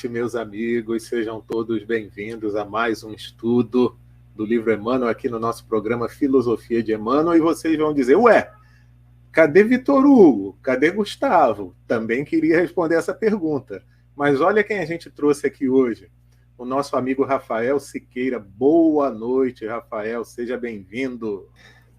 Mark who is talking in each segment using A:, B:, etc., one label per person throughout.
A: noite, meus amigos. Sejam todos bem-vindos a mais um estudo do livro Emmanuel aqui no nosso programa Filosofia de Emmanuel. E vocês vão dizer, ué, cadê Vitor Hugo? Cadê Gustavo? Também queria responder essa pergunta. Mas olha quem a gente trouxe aqui hoje. O nosso amigo Rafael Siqueira. Boa noite, Rafael. Seja bem-vindo.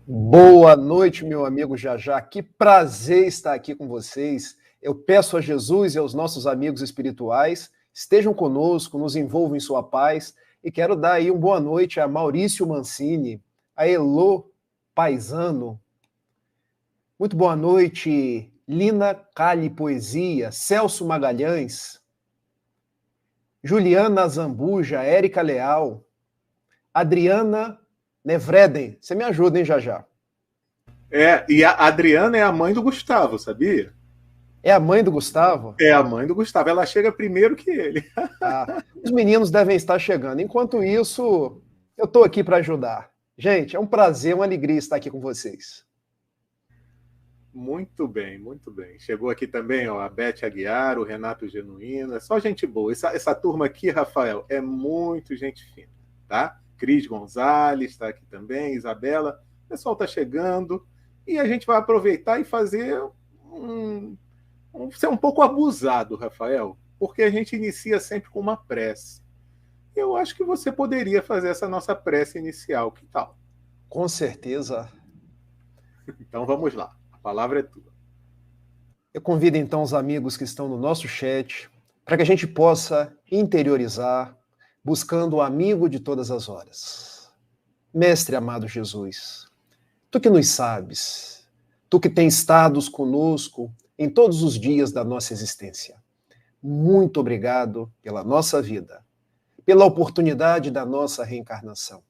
B: Boa noite, meu amigo Jajá. Que prazer estar aqui com vocês. Eu peço a Jesus e aos nossos amigos espirituais, estejam conosco, nos envolvam em sua paz. E quero dar aí uma boa noite a Maurício Mancini, a Elô Paisano. Muito boa noite, Lina Cali Poesia, Celso Magalhães, Juliana Zambuja, Érica Leal, Adriana Nevreden. Você me ajuda, hein, Jajá?
A: E a Adriana é a mãe do Gustavo, sabia?
B: É a mãe do Gustavo?
A: É a mãe do Gustavo. Ela chega primeiro que ele.
B: Os meninos devem estar chegando. Enquanto isso, eu estou aqui para ajudar. Gente, é um prazer, uma alegria estar aqui com vocês.
A: Muito bem, muito bem. Chegou aqui também ó, a Beth Aguiar, o Renato Genuíno. É só gente boa. Essa turma aqui, Rafael, é muito gente fina, tá? Cris Gonzalez está aqui também, Isabela. O pessoal está chegando e a gente vai aproveitar e fazer ser um pouco abusado, Rafael, porque a gente inicia sempre com uma prece. Eu acho que você poderia fazer essa nossa prece inicial, que tal?
B: Com certeza.
A: Então vamos lá, a palavra é tua.
B: Eu convido então os amigos que estão no nosso chat para que a gente possa interiorizar, buscando o amigo de todas as horas. Mestre amado Jesus, tu que nos sabes, tu que tens estado conosco em todos os dias da nossa existência. Muito obrigado pela nossa vida, pela oportunidade da nossa reencarnação.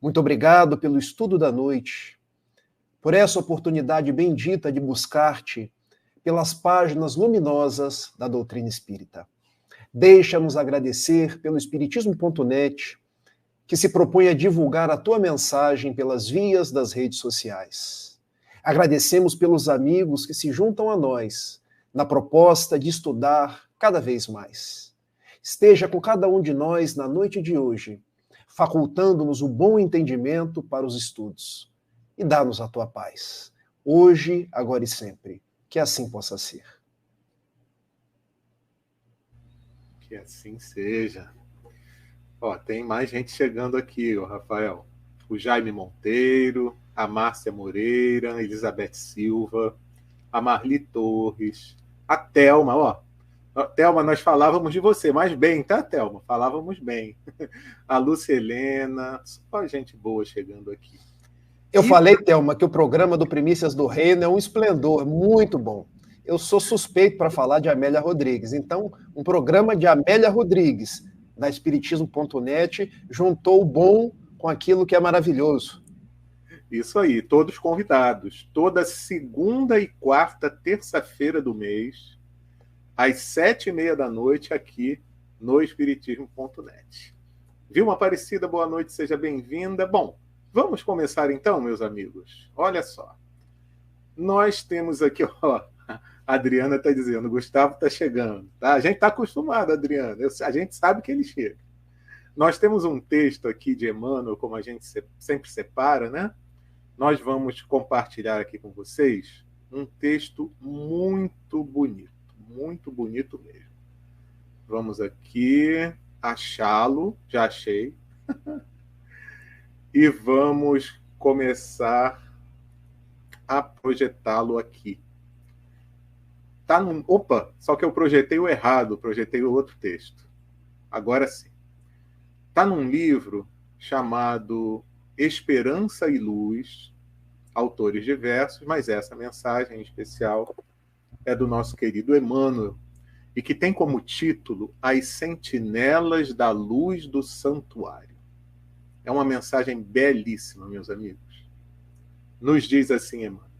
B: Muito obrigado pelo estudo da noite, por essa oportunidade bendita de buscar-te pelas páginas luminosas da doutrina espírita. Deixa-nos agradecer pelo Espiritismo.net, que se propõe a divulgar a tua mensagem pelas vias das redes sociais. Agradecemos pelos amigos que se juntam a nós na proposta de estudar cada vez mais. Esteja com cada um de nós na noite de hoje, facultando-nos o bom entendimento para os estudos. E dá-nos a tua paz, hoje, agora e sempre. Que assim possa ser.
A: Que assim seja. Ó, tem mais gente chegando aqui, ó, Rafael. O Jaime Monteiro, a Márcia Moreira, a Elizabeth Silva, a Marli Torres, a Thelma, ó. Thelma, nós falávamos de você, mas bem, tá, Thelma? Falávamos bem. A Lúcia Helena, só gente boa chegando aqui.
B: Eu falei, Thelma, que o programa do Primícias do Reino é um esplendor, muito bom. Eu sou suspeito para falar de Amélia Rodrigues. Então, um programa de Amélia Rodrigues, da Espiritismo.net, juntou o bom com aquilo que é maravilhoso.
A: Isso aí, todos convidados. Toda segunda e quarta, terça-feira do mês, às 7h30 da noite, aqui no Espiritismo.net. Vilma Aparecida, boa noite, seja bem-vinda. Bom, vamos começar então, meus amigos. Olha só. Nós temos aqui, ó, a Adriana está dizendo, Gustavo está chegando. Tá? A gente está acostumado, Adriana. A gente sabe que ele chega. Nós temos um texto aqui de Emmanuel, como a gente sempre separa, né? Nós vamos compartilhar aqui com vocês um texto muito bonito mesmo. Vamos aqui achá-lo, já achei, e vamos começar a projetá-lo aqui. Opa, só que eu projetei o errado, projetei o outro texto. Agora sim. Está num livro chamado Esperança e Luz, autores diversos, mas essa mensagem em especial é do nosso querido Emmanuel, e que tem como título As Sentinelas da Luz do Santuário. É uma mensagem belíssima, meus amigos. Nos diz assim, Emmanuel: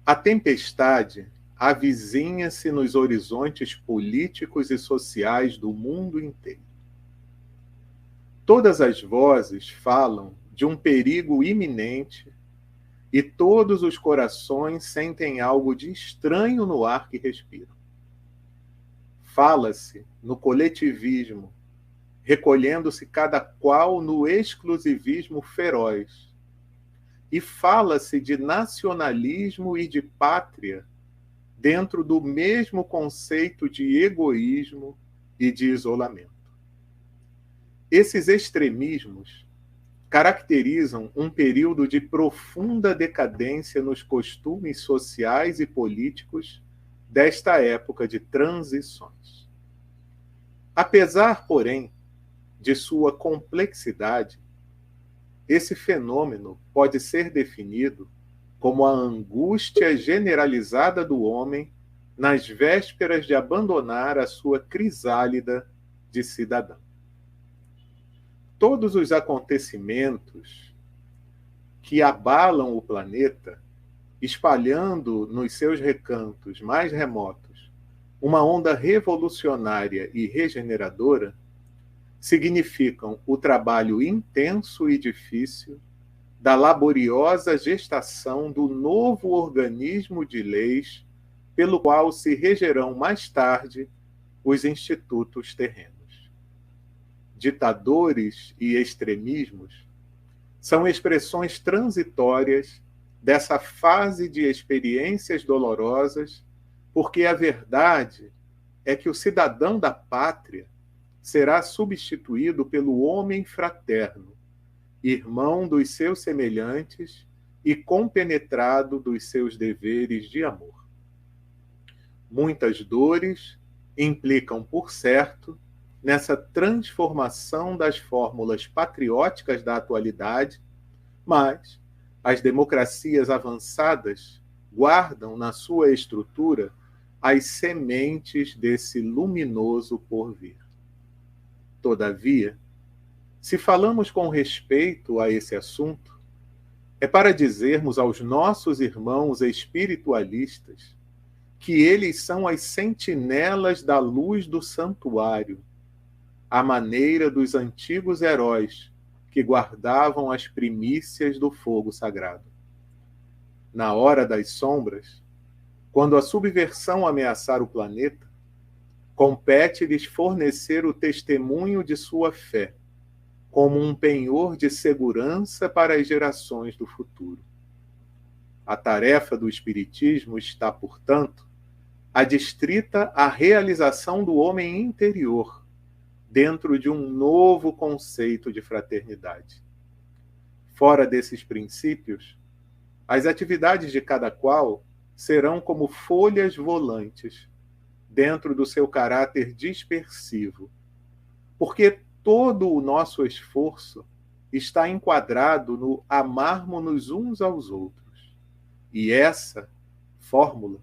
A: a tempestade avizinha-se nos horizontes políticos e sociais do mundo inteiro. Todas as vozes falam de um perigo iminente e todos os corações sentem algo de estranho no ar que respiram. Fala-se no coletivismo, recolhendo-se cada qual no exclusivismo feroz. E fala-se de nacionalismo e de pátria dentro do mesmo conceito de egoísmo e de isolamento. Esses extremismos caracterizam um período de profunda decadência nos costumes sociais e políticos desta época de transições. Apesar, porém, de sua complexidade, esse fenômeno pode ser definido como a angústia generalizada do homem nas vésperas de abandonar a sua crisálida de cidadão. Todos os acontecimentos que abalam o planeta, espalhando nos seus recantos mais remotos uma onda revolucionária e regeneradora, significam o trabalho intenso e difícil da laboriosa gestação do novo organismo de leis pelo qual se regerão mais tarde os institutos terrenos. Ditadores e extremismos são expressões transitórias dessa fase de experiências dolorosas, porque a verdade é que o cidadão da pátria será substituído pelo homem fraterno, irmão dos seus semelhantes e compenetrado dos seus deveres de amor. Muitas dores implicam, por certo, nessa transformação das fórmulas patrióticas da atualidade, mas as democracias avançadas guardam na sua estrutura as sementes desse luminoso porvir. Todavia, se falamos com respeito a esse assunto, é para dizermos aos nossos irmãos espiritualistas que eles são as sentinelas da luz do santuário, à maneira dos antigos heróis que guardavam as primícias do fogo sagrado. Na hora das sombras, quando a subversão ameaçar o planeta, compete-lhes fornecer o testemunho de sua fé, como um penhor de segurança para as gerações do futuro. A tarefa do Espiritismo está, portanto, adstrita à realização do homem interior, dentro de um novo conceito de fraternidade. Fora desses princípios, as atividades de cada qual serão como folhas volantes, dentro do seu caráter dispersivo, porque todo o nosso esforço está enquadrado no amarmos-nos uns aos outros. E essa fórmula,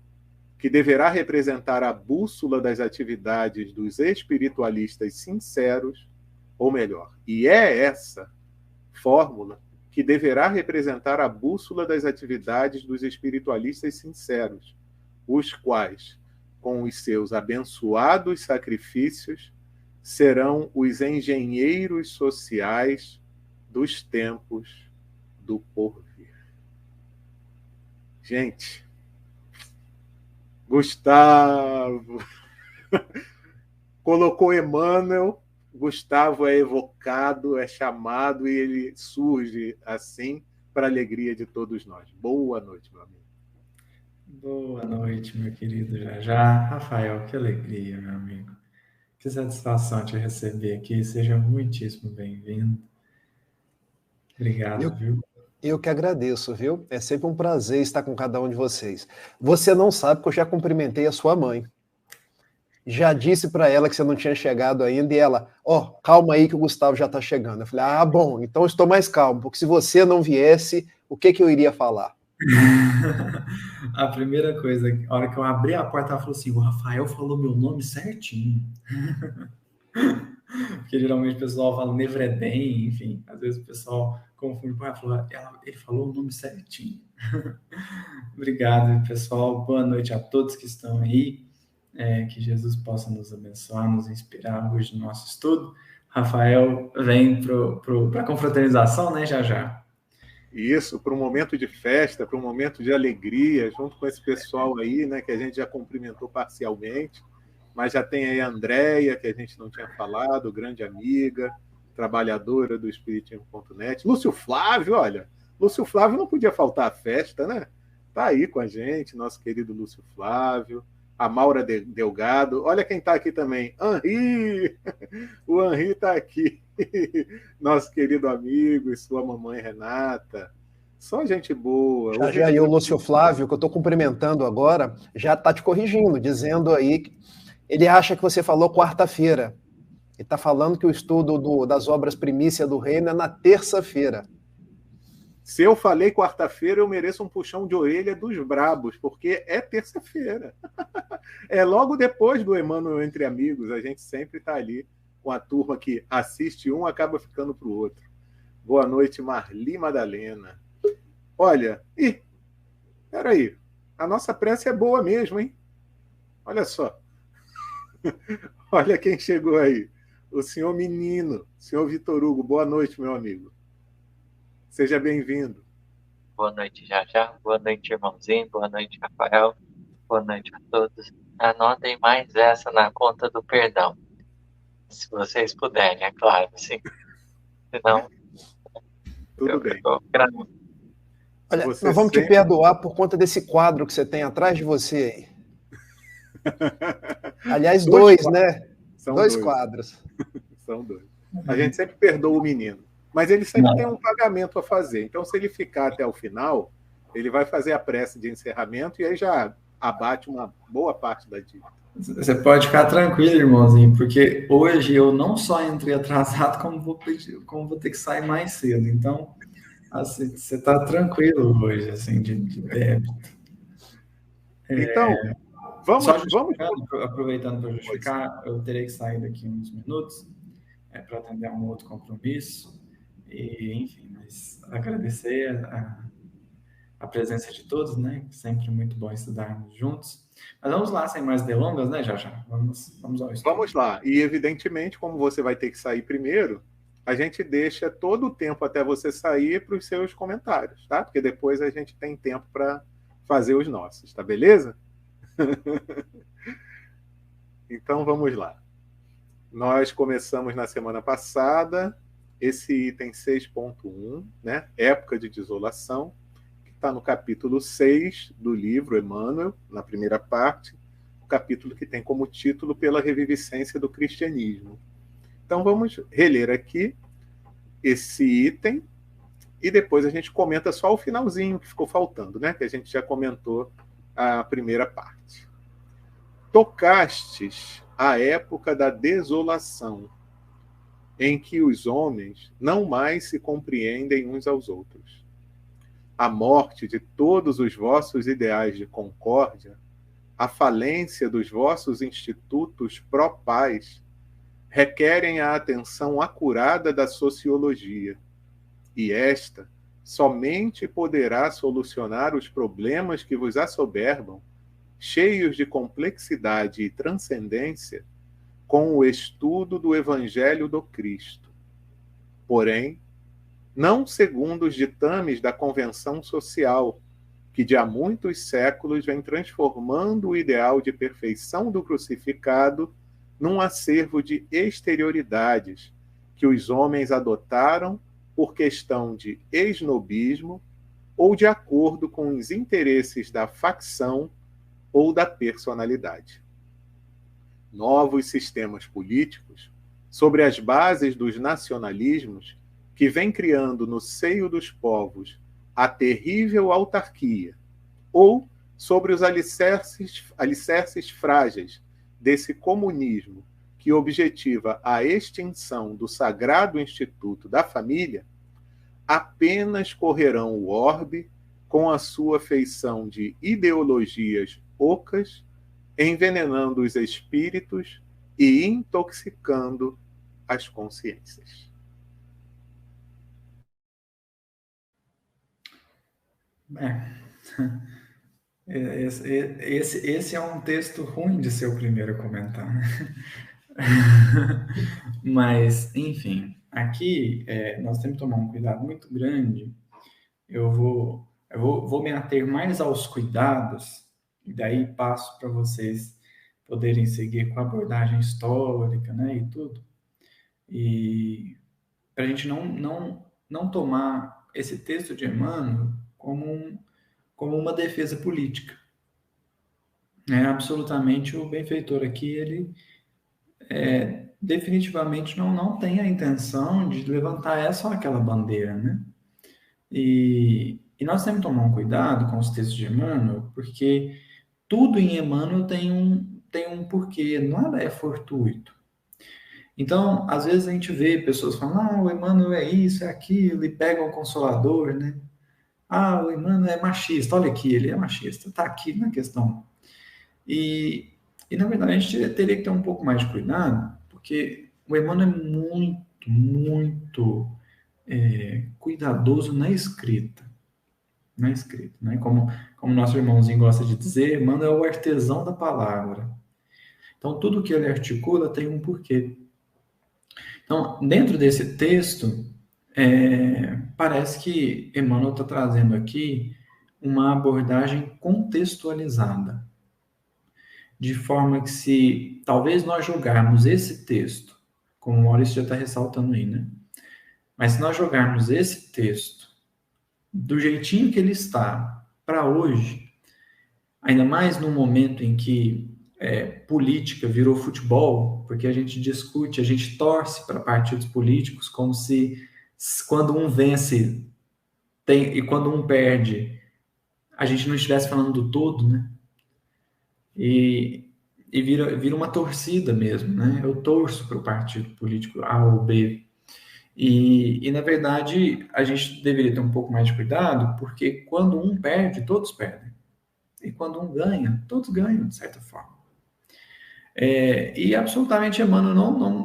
A: que deverá representar a bússola das atividades dos espiritualistas sinceros, ou melhor, e é essa fórmula que deverá representar a bússola das atividades dos espiritualistas sinceros, os quais, com os seus abençoados sacrifícios, serão os engenheiros sociais dos tempos do porvir. Gente, Gustavo colocou Emmanuel, Gustavo é evocado, é chamado e ele surge assim para a alegria de todos nós. Boa noite, meu amigo.
C: Boa noite, meu querido Jajá. Rafael, que alegria, meu amigo. Que satisfação te receber aqui. Seja muitíssimo bem-vindo. Obrigado, viu?
B: Eu que agradeço, viu? É sempre um prazer estar com cada um de vocês. Você não sabe que eu já cumprimentei a sua mãe. Já disse para ela que você não tinha chegado ainda e ela, calma aí que o Gustavo já está chegando. Eu falei, bom, então eu estou mais calmo, porque se você não viesse, o que eu iria falar?
C: A primeira coisa, a hora que eu abri a porta, ela falou assim, o Rafael falou meu nome certinho. Porque geralmente o pessoal fala Nevredem, enfim, às vezes o pessoal confunde, ele falou o nome certinho. Obrigado, pessoal, boa noite a todos que estão aí, que Jesus possa nos abençoar, nos inspirar hoje no nosso estudo. Rafael vem para a confraternização, né, já.
A: Isso, para um momento de festa, para um momento de alegria, junto com esse pessoal aí, né, que a gente já cumprimentou parcialmente, mas já tem aí a Andréia, que a gente não tinha falado, grande amiga, trabalhadora do Espiritismo.net. Lúcio Flávio, olha, Lúcio Flávio não podia faltar à festa, né? Está aí com a gente, nosso querido Lúcio Flávio, a Maura Delgado, olha quem está aqui também, Henri, o Henri está aqui, nosso querido amigo e sua mamãe Renata, só gente boa.
B: Já o Lúcio Flávio, que eu estou cumprimentando agora, já está te corrigindo, dizendo aí que ele acha que você falou quarta-feira. Ele está falando que o estudo das obras Primícia do Reino é na terça-feira.
A: Se eu falei quarta-feira, eu mereço um puxão de orelha dos brabos, porque é terça-feira. É logo depois do Emmanuel Entre Amigos. A gente sempre está ali com a turma que assiste um, acaba ficando para o outro. Boa noite, Marli Madalena. Olha, peraí, a nossa prece é boa mesmo, hein? Olha só. Olha quem chegou aí. O senhor Menino, senhor Vitor Hugo. Boa noite, meu amigo. Seja bem-vindo.
D: Boa noite, Jajá. Boa noite, irmãozinho. Boa noite, Rafael. Boa noite a todos. Anotem mais essa na conta do perdão. Se vocês puderem, é claro, sim. Senão,
A: tudo bem.
B: Olha, nós vamos te perdoar por conta desse quadro que você tem atrás de você aí. Aliás, dois, né?
A: São
B: dois quadros.
A: São dois. A gente sempre perdoa o menino, mas ele sempre tem um pagamento a fazer. Então, se ele ficar até o final, ele vai fazer a prece de encerramento e aí já abate uma boa parte da dívida.
C: Você pode ficar tranquilo, irmãozinho, porque hoje eu não só entrei atrasado, como vou ter que sair mais cedo. Então, assim, você está tranquilo hoje, assim, de débito.
A: Então, vamos...
C: Aproveitando para justificar, eu terei que sair daqui uns minutos para atender um outro compromisso. E, enfim, mas agradecer a presença de todos, né? Sempre muito bom estudarmos juntos. Mas vamos lá, sem mais delongas, né, Jajá? Vamos ao estudo.
A: Vamos lá. E, evidentemente, como você vai ter que sair primeiro, a gente deixa todo o tempo até você sair para os seus comentários, tá? Porque depois a gente tem tempo para fazer os nossos, tá beleza? Então, vamos lá. Nós começamos na semana passada esse item 6.1, né? Época de desolação, que está no capítulo 6 do livro Emmanuel, na primeira parte, o capítulo que tem como título Pela Reviviscência do Cristianismo. Então vamos reler aqui esse item e depois a gente comenta só o finalzinho que ficou faltando, né? Que a gente já comentou a primeira parte. Tocastes a época da desolação, em que os homens não mais se compreendem uns aos outros. A morte de todos os vossos ideais de concórdia, a falência dos vossos institutos pró-paz, requerem a atenção acurada da sociologia, e esta somente poderá solucionar os problemas que vos assoberbam, cheios de complexidade e transcendência, com o estudo do Evangelho do Cristo. Porém, não segundo os ditames da convenção social, que de há muitos séculos vem transformando o ideal de perfeição do crucificado num acervo de exterioridades que os homens adotaram por questão de esnobismo ou de acordo com os interesses da facção ou da personalidade. Novos sistemas políticos, sobre as bases dos nacionalismos, que vem criando no seio dos povos a terrível autarquia, ou sobre os alicerces frágeis desse comunismo que objetiva a extinção do sagrado instituto da família, apenas correrão o orbe com a sua feição de ideologias ocas, envenenando os espíritos e intoxicando as consciências.
C: Esse é um texto ruim de ser o primeiro a comentar. Mas, enfim, aqui nós temos que tomar um cuidado muito grande. Eu vou me ater mais aos cuidados, e daí passo para vocês poderem seguir com a abordagem histórica, né, e tudo. E para a gente não tomar esse texto de Emmanuel como uma defesa política. Absolutamente, o benfeitor aqui, ele definitivamente não tem a intenção de levantar essa ou aquela bandeira, né? E nós temos que tomar um cuidado com os textos de Emmanuel, porque tudo em Emmanuel tem um porquê, nada é fortuito. Então, às vezes a gente vê pessoas falando, o Emmanuel é isso, é aquilo, e pegam o Consolador, né? O Emmanuel é machista, olha aqui, ele é machista, está aqui na questão. E na verdade, a gente teria que ter um pouco mais de cuidado, porque o Emmanuel é muito, muito cuidadoso na escrita. Na escrita, né? Como nosso irmãozinho gosta de dizer, Emmanuel é o artesão da palavra. Então, tudo que ele articula tem um porquê. Então, dentro desse texto, parece que Emmanuel está trazendo aqui uma abordagem contextualizada. De forma que se talvez nós jogarmos esse texto, como o Maurício já está ressaltando aí, né? Mas se nós jogarmos esse texto do jeitinho que ele está para hoje, ainda mais no momento em que política virou futebol, porque a gente discute, a gente torce para partidos políticos como se quando um vence e quando um perde, a gente não estivesse falando do todo, né? E vira uma torcida mesmo, né? Eu torço para o partido político A ou B. E, na verdade, a gente deveria ter um pouco mais de cuidado, porque quando um perde, todos perdem. E quando um ganha, todos ganham, de certa forma. E absolutamente, Emmanuel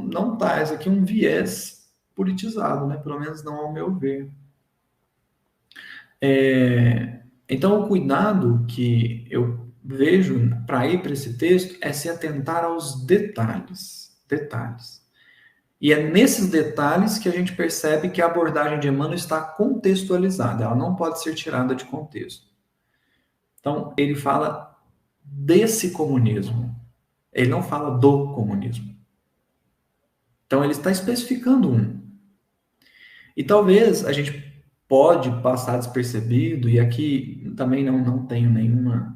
C: não traz aqui um viés politizado, né? Pelo menos não ao meu ver. Então, o cuidado que eu vejo para ir para esse texto é se atentar aos detalhes. E é nesses detalhes que a gente percebe que a abordagem de Emmanuel está contextualizada, ela não pode ser tirada de contexto. Então, ele fala desse comunismo, ele não fala do comunismo. Então, ele está especificando um. E talvez a gente pode passar despercebido, e aqui também não tenho nenhuma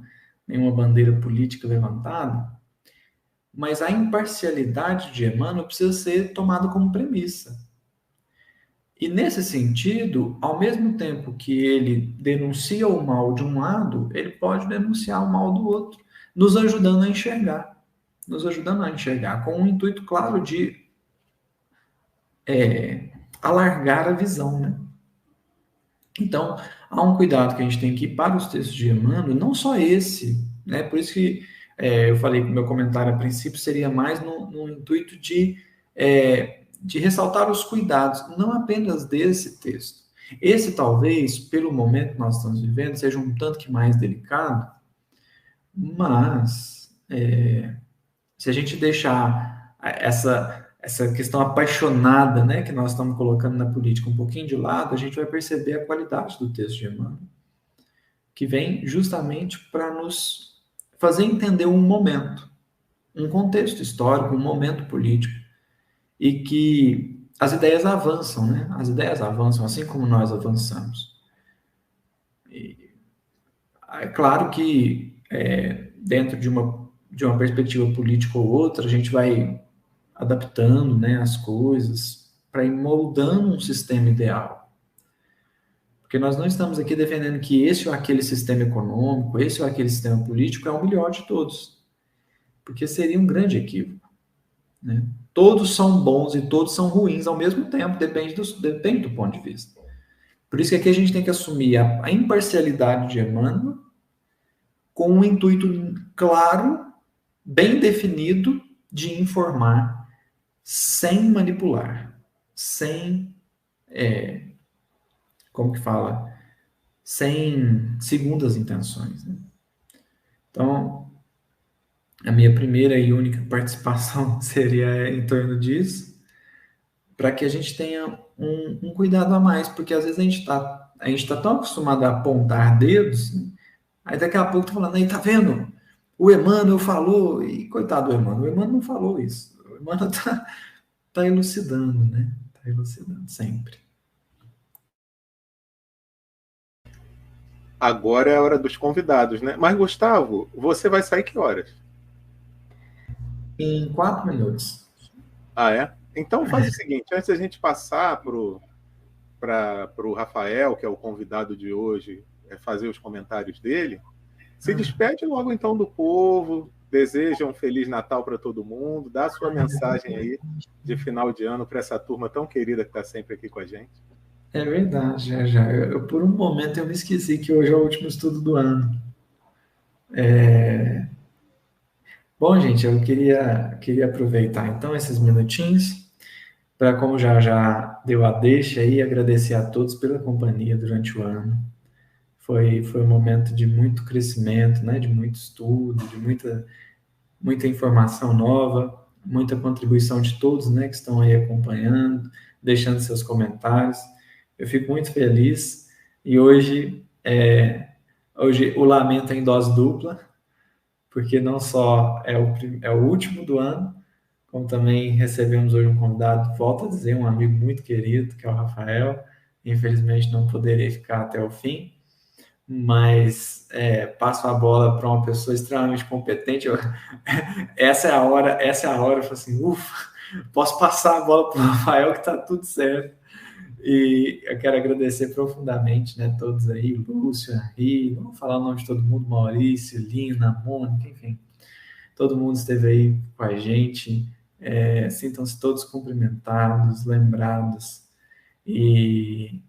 C: bandeira política levantada, mas a imparcialidade de Emmanuel precisa ser tomada como premissa. E nesse sentido, ao mesmo tempo que ele denuncia o mal de um lado, ele pode denunciar o mal do outro, nos ajudando a enxergar, com um intuito claro de alargar a visão, né? Então, há um cuidado que a gente tem que ir para os textos de Emmanuel, não só esse, né? Por isso que eu falei que o meu comentário a princípio seria mais no intuito de ressaltar os cuidados, não apenas desse texto. Esse talvez, pelo momento que nós estamos vivendo, seja um tanto que mais delicado, mas se a gente deixar essa questão apaixonada, né, que nós estamos colocando na política um pouquinho de lado, a gente vai perceber a qualidade do texto de Emmanuel, que vem justamente para nos fazer entender um momento, um contexto histórico, um momento político, e que as ideias avançam, né? As ideias avançam assim como nós avançamos. E é claro que dentro de uma perspectiva política ou outra, a gente vai adaptando, né, as coisas para ir moldando um sistema ideal. Porque nós não estamos aqui defendendo que esse ou aquele sistema econômico, esse ou aquele sistema político é o melhor de todos. Porque seria um grande equívoco, né? Todos são bons e todos são ruins ao mesmo tempo, depende do ponto de vista. Por isso que aqui a gente tem que assumir a imparcialidade de Emmanuel com um intuito claro, bem definido, de informar, sem manipular, sem, sem segundas intenções, né? Então, a minha primeira e única participação seria em torno disso, para que a gente tenha um cuidado a mais, porque às vezes a gente tá tão acostumado a apontar dedos, né? Aí daqui a pouco tá falando, aí tá vendo? o Emmanuel falou, e coitado do Emmanuel, o Emmanuel não falou isso. O Emmanuel tá elucidando, né? Tá elucidando sempre.
A: Agora é a hora dos convidados, né? Mas, Gustavo, você vai sair que horas?
C: Em 4 minutos.
A: Ah, é? Então faz o seguinte, antes da gente passar para o Rafael, que é o convidado de hoje, fazer os comentários dele, se despede logo então do povo, deseja um Feliz Natal para todo mundo, dá a sua mensagem aí de final de ano para essa turma tão querida que está sempre aqui com a gente.
C: É verdade, já. Por um momento eu me esqueci que hoje é o último estudo do ano. Bom, gente, eu queria aproveitar então esses minutinhos para, como já deu a deixa aí, agradecer a todos pela companhia durante o ano. Foi um momento de muito crescimento, né, de muito estudo, de muita informação nova, muita contribuição de todos, né, que estão aí acompanhando, deixando seus comentários. Eu fico muito feliz e hoje o lamento é em dose dupla, porque não só é o último do ano, como também recebemos hoje um convidado, volto a dizer, um amigo muito querido, que é o Rafael. Infelizmente não poderei ficar até o fim, mas passo a bola para uma pessoa extremamente competente. Essa é a hora, eu falo assim, ufa, posso passar a bola para o Rafael que está tudo certo. E eu quero agradecer profundamente, né, todos aí, Lúcio, Henri, vamos falar o nome de todo mundo, Maurício, Lina, Mônica, enfim, todo mundo esteve aí com a gente, sintam-se todos cumprimentados, lembrados, e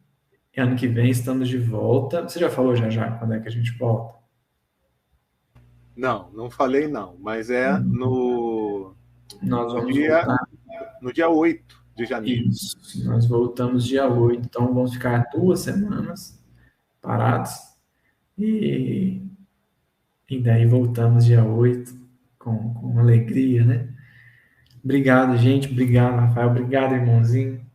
C: ano que vem estamos de volta. Você já falou já quando é que a gente volta?
A: Não falei não, mas
C: Nós vamos voltar
A: no dia 8 de janeiro.
C: Isso, nós voltamos dia 8, então vamos ficar 2 semanas parados e daí voltamos dia 8 com alegria, né? Obrigado, gente, obrigado, Rafael, obrigado, irmãozinho.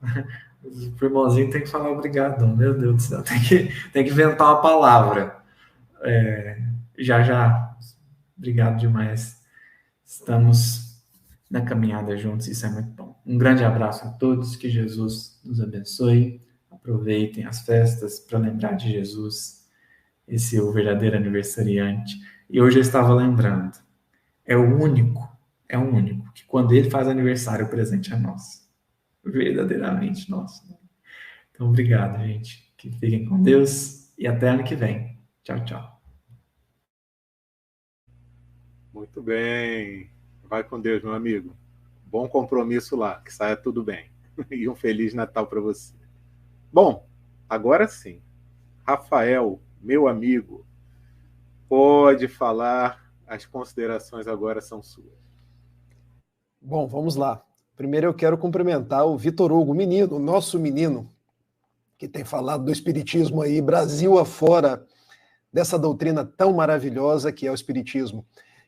C: O irmãozinho tem que falar obrigado, meu Deus do céu, tem que inventar uma palavra. Já, obrigado demais. Estamos na caminhada juntos, isso é muito bom. Um grande abraço a todos, que Jesus nos abençoe. Aproveitem as festas para lembrar de Jesus, esse é o verdadeiro aniversariante. E hoje eu estava lembrando, é o único, que quando ele faz aniversário, o presente é nosso. Verdadeiramente nosso. Então, obrigado, gente. Que fiquem com Deus e até ano que vem. Tchau, tchau.
A: Muito bem. Vai com Deus, meu amigo. Bom compromisso lá, que saia tudo bem. E um Feliz Natal para você. Bom, agora sim. Rafael, meu amigo, pode falar. As considerações agora são suas.
B: Bom, vamos lá. Primeiro eu quero cumprimentar o Vitor Hugo, o nosso menino, que tem falado do Espiritismo aí, Brasil afora, dessa doutrina tão maravilhosa que é o Espiritismo.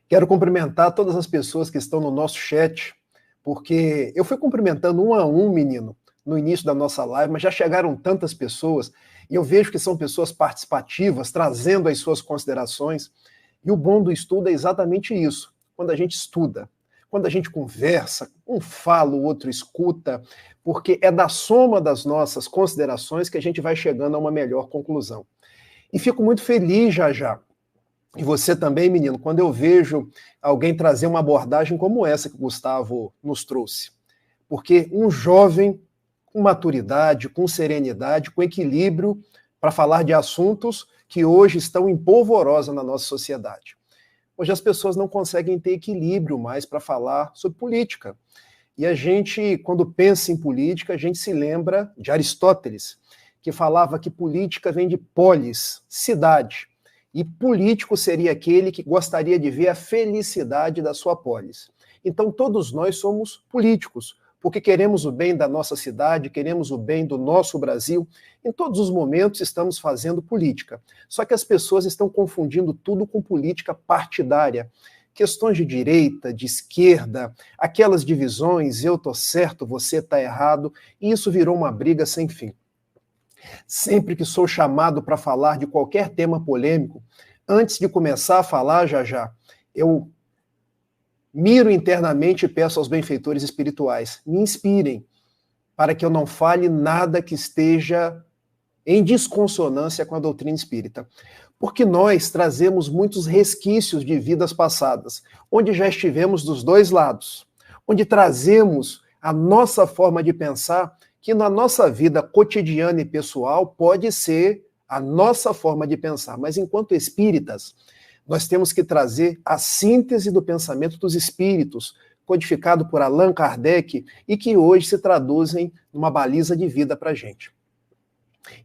B: Quero cumprimentar todas as pessoas que estão no nosso chat, porque eu fui cumprimentando um a um, menino, no início da nossa live, mas já chegaram tantas pessoas, e eu vejo que são pessoas participativas, trazendo as suas considerações, e o bom do estudo é exatamente isso, quando a gente estuda, quando a gente conversa, um fala, o outro escuta, porque é da soma das nossas considerações que a gente vai chegando a uma melhor conclusão. E fico muito feliz já. E você também, menino, quando eu vejo alguém trazer uma abordagem como essa que o Gustavo nos trouxe. Porque um jovem com maturidade, com serenidade, com equilíbrio, para falar de assuntos que hoje estão em polvorosa na nossa sociedade. Hoje as pessoas não conseguem ter equilíbrio mais para falar sobre política. E a gente, quando pensa em política, a gente se lembra de Aristóteles, que falava que política vem de polis, cidade. E político seria aquele que gostaria de ver a felicidade da sua polis. Então todos nós somos políticos, porque queremos o bem da nossa cidade, queremos o bem do nosso Brasil. Em todos os momentos estamos fazendo política. Só que as pessoas estão confundindo tudo com política partidária. Questões de direita, de esquerda, aquelas divisões, eu tô certo, você tá errado, e isso virou uma briga sem fim. Sempre que sou chamado para falar de qualquer tema polêmico, antes de começar a falar, já, eu miro internamente e peço aos benfeitores espirituais, me inspirem, para que eu não fale nada que esteja em desconsonância com a doutrina espírita. Porque nós trazemos muitos resquícios de vidas passadas, onde já estivemos dos dois lados, onde trazemos a nossa forma de pensar, que na nossa vida cotidiana e pessoal pode ser a nossa forma de pensar, mas enquanto espíritas, nós temos que trazer a síntese do pensamento dos espíritos, codificado por Allan Kardec, e que hoje se traduzem numa baliza de vida para a gente.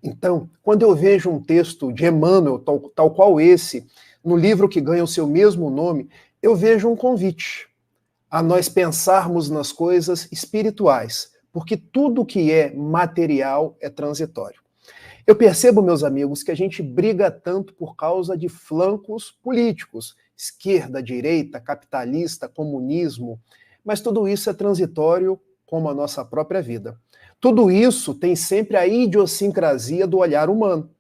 B: Então, quando eu vejo um texto de Emmanuel, tal qual esse, no livro que ganha o seu mesmo nome, eu vejo um convite a nós pensarmos nas coisas espirituais, porque tudo que é material é transitório. Eu percebo, meus amigos, que a gente briga tanto por causa de flancos políticos, esquerda, direita, capitalista, comunismo, mas tudo isso é transitório como a nossa própria vida. Tudo isso tem sempre a idiosincrasia do olhar humano.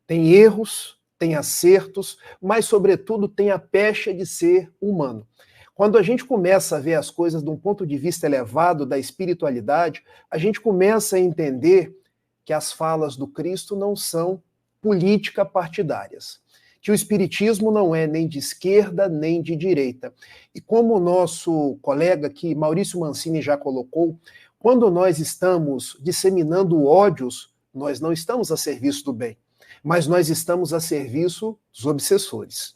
B: Tem erros, tem acertos, mas, sobretudo, tem a pecha de ser humano. Quando a gente começa a ver as coisas de um ponto de vista elevado da espiritualidade, a gente começa a entender que as falas do Cristo não são política partidárias, que o espiritismo não é nem de esquerda nem de direita. E como o nosso colega aqui, Maurício Mancini, já colocou, quando nós estamos disseminando ódios, nós não estamos a serviço do bem, mas nós estamos a serviço dos obsessores.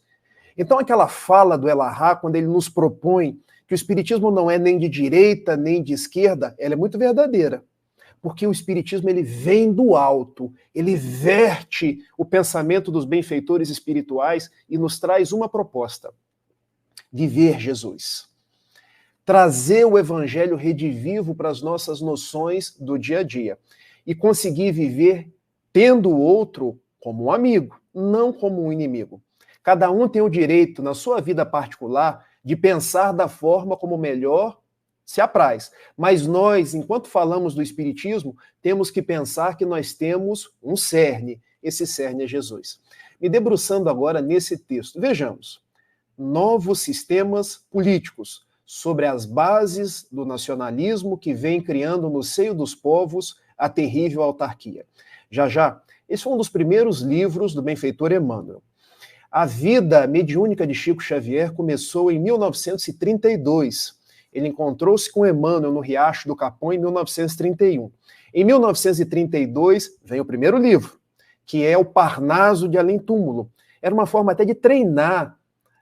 B: Então aquela fala do Elarrat, quando ele nos propõe que o espiritismo não é nem de direita nem de esquerda, ela é muito verdadeira. Porque o espiritismo ele vem do alto, ele verte o pensamento dos benfeitores espirituais e nos traz uma proposta: viver Jesus. Trazer o evangelho redivivo para as nossas noções do dia a dia e conseguir viver tendo o outro como um amigo, não como um inimigo. Cada um tem o direito, na sua vida particular, de pensar da forma como melhor se apraz. Mas nós, enquanto falamos do espiritismo, temos que pensar que nós temos um cerne. Esse cerne é Jesus. Me debruçando agora nesse texto, vejamos. Novos sistemas políticos sobre as bases do nacionalismo que vem criando no seio dos povos a terrível autarquia. Já, esse foi um dos primeiros livros do benfeitor Emmanuel. A vida mediúnica de Chico Xavier começou em 1932. Ele encontrou-se com Emmanuel no Riacho do Capão em 1931. Em 1932, vem o primeiro livro, que é o Parnaso de Além Túmulo. Era uma forma até de treinar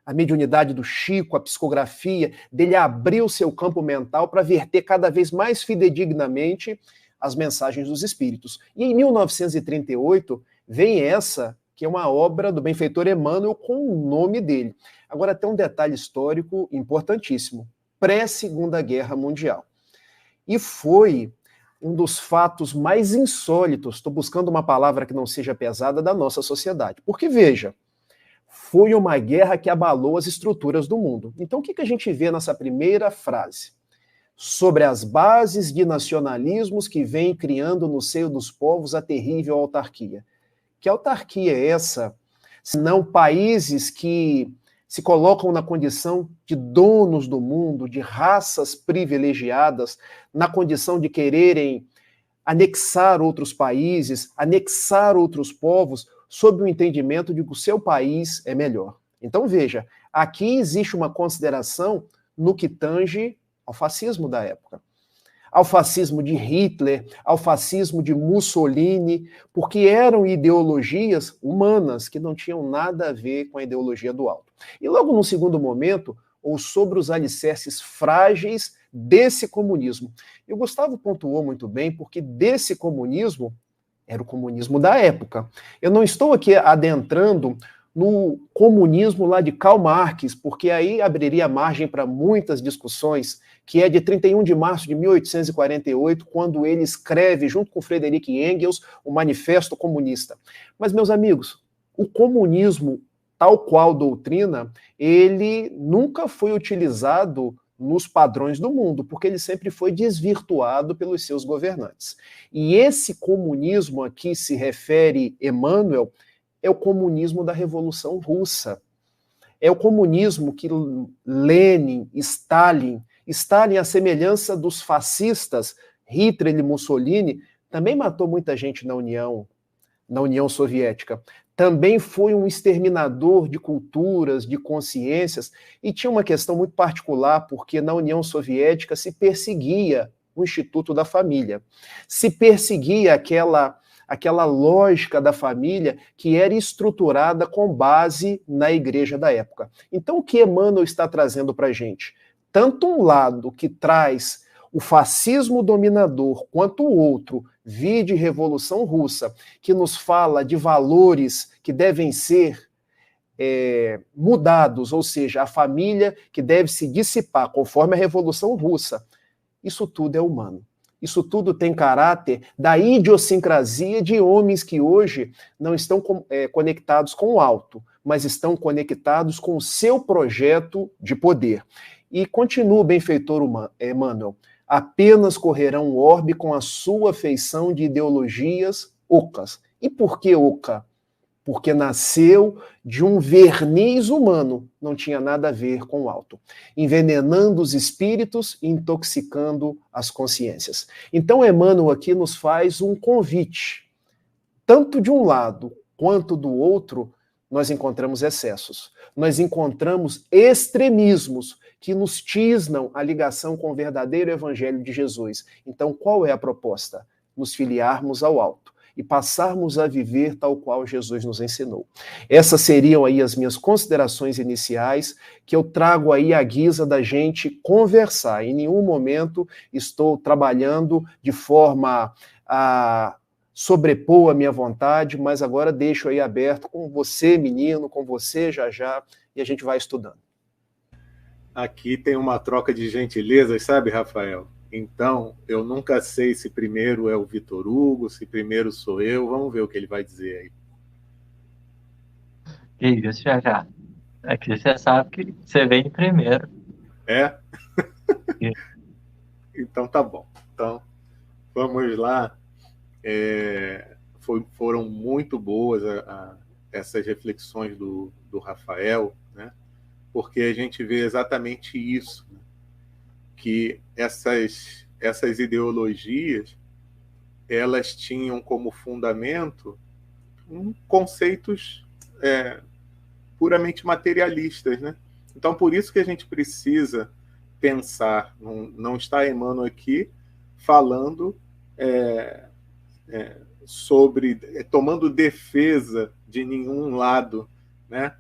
B: a mediunidade do Chico, a psicografia, dele abrir o seu campo mental para verter cada vez mais fidedignamente as mensagens dos espíritos. E em 1938, vem essa, que é uma obra do benfeitor Emmanuel com o nome dele. Agora tem um detalhe histórico importantíssimo. Pré-Segunda Guerra Mundial. E foi um dos fatos mais insólitos, estou buscando uma palavra que não seja pesada, da nossa sociedade. Porque, veja, foi uma guerra que abalou as estruturas do mundo. Então, o que a gente vê nessa primeira frase? Sobre as bases de nacionalismos que vem criando no seio dos povos a terrível autarquia. Que autarquia é essa? Senão países que se colocam na condição de donos do mundo, de raças privilegiadas, na condição de quererem anexar outros países, anexar outros povos, sob o entendimento de que o seu país é melhor. Então, veja, aqui existe uma consideração no que tange ao fascismo da época. Ao fascismo de Hitler, ao fascismo de Mussolini, porque eram ideologias humanas que não tinham nada a ver com a ideologia do alto. E logo num segundo momento, ou sobre os alicerces frágeis desse comunismo. E o Gustavo pontuou muito bem, porque desse comunismo era o comunismo da época. Eu não estou aqui adentrando no comunismo lá de Karl Marx, porque aí abriria margem para muitas discussões, que é de 31 de março de 1848, quando ele escreve, junto com Friedrich Engels, o Manifesto Comunista. Mas, meus amigos, o comunismo, tal qual doutrina, ele nunca foi utilizado nos padrões do mundo, porque ele sempre foi desvirtuado pelos seus governantes. E esse comunismo a que se refere Emmanuel é o comunismo da Revolução Russa. É o comunismo que Lenin, Stalin, à semelhança dos fascistas, Hitler e Mussolini, também matou muita gente na União Soviética. Também foi um exterminador de culturas, de consciências, e tinha uma questão muito particular, porque na União Soviética se perseguia o Instituto da Família, se perseguia aquela lógica da família que era estruturada com base na igreja da época. Então, o que Emmanuel está trazendo para a gente? Tanto um lado que traz o fascismo dominador, quanto o outro, vide Revolução Russa, que nos fala de valores que devem ser mudados, ou seja, a família que deve se dissipar conforme a Revolução Russa. Isso tudo é humano. Isso tudo tem caráter da idiosincrasia de homens que hoje não estão conectados com o alto, mas estão conectados com o seu projeto de poder. E continua, benfeitor Emmanuel, apenas correrão o orbe com a sua feição de ideologias ocas. E por que oca? Porque nasceu de um verniz humano, não tinha nada a ver com o alto, envenenando os espíritos e intoxicando as consciências. Então, Emmanuel aqui nos faz um convite. Tanto de um lado quanto do outro, nós encontramos excessos. Nós encontramos extremismos que nos tisnam a ligação com o verdadeiro evangelho de Jesus. Então, qual é a proposta? Nos filiarmos ao alto e passarmos a viver tal qual Jesus nos ensinou. Essas seriam aí as minhas considerações iniciais, que eu trago aí à guisa da gente conversar. Em nenhum momento estou trabalhando de forma a sobrepor a minha vontade, mas agora deixo aí aberto com você, menino, com você, já, e a gente vai estudando.
A: Aqui tem uma troca de gentilezas, sabe, Rafael? Então, eu nunca sei se primeiro é o Vitor Hugo, se primeiro sou eu. Vamos ver o que ele vai dizer
D: aí. Isso, já. Aqui você sabe que você vem primeiro.
A: É? Então tá bom. Então, vamos lá. Foram muito boas essas reflexões do Rafael, né? Porque a gente vê exatamente isso, né? Que essas ideologias, elas tinham como fundamento conceitos puramente materialistas, né? Então, por isso que a gente precisa pensar, não está Emmanuel aqui falando sobre, tomando defesa de nenhum lado, né?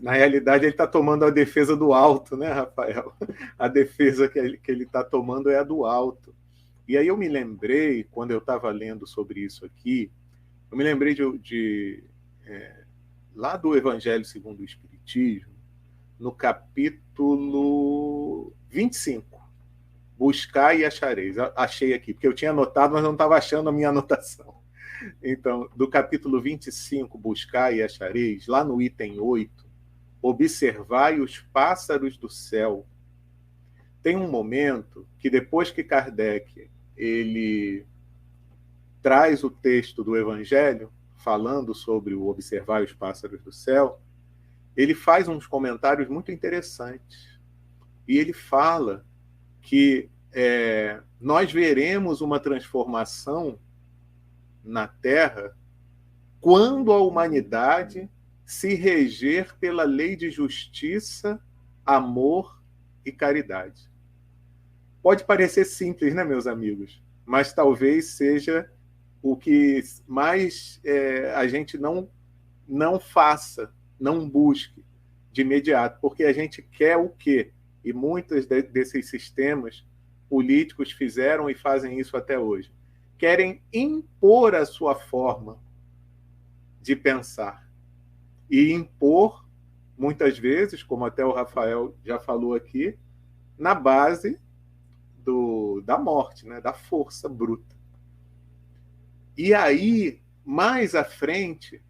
A: Na realidade, ele está tomando a defesa do alto, né, Rafael? A defesa que ele está tomando é a do alto. E aí eu me lembrei, quando eu estava lendo sobre isso aqui, eu me lembrei lá do Evangelho segundo o Espiritismo, no capítulo 25, Buscar e Achareis. Achei aqui, porque eu tinha anotado, mas não estava achando a minha anotação. Então, do capítulo 25, Buscar e Achareis, lá no item 8, observai os pássaros do céu. Tem um momento que, depois que Kardec ele traz o texto do Evangelho, falando sobre o observar os pássaros do céu, ele faz uns comentários muito interessantes. E ele fala que nós veremos uma transformação na Terra quando a humanidade se reger pela lei de justiça, amor e caridade. Pode parecer simples, né, meus amigos? Mas talvez seja o que mais a gente não faça, não busque de imediato, porque a gente quer o quê? E muitos desses sistemas políticos fizeram e fazem isso até hoje. Querem impor a sua forma de pensar. E impor, muitas vezes, como até o Rafael já falou aqui, na base da morte, né? Da força bruta. E aí, mais à frente,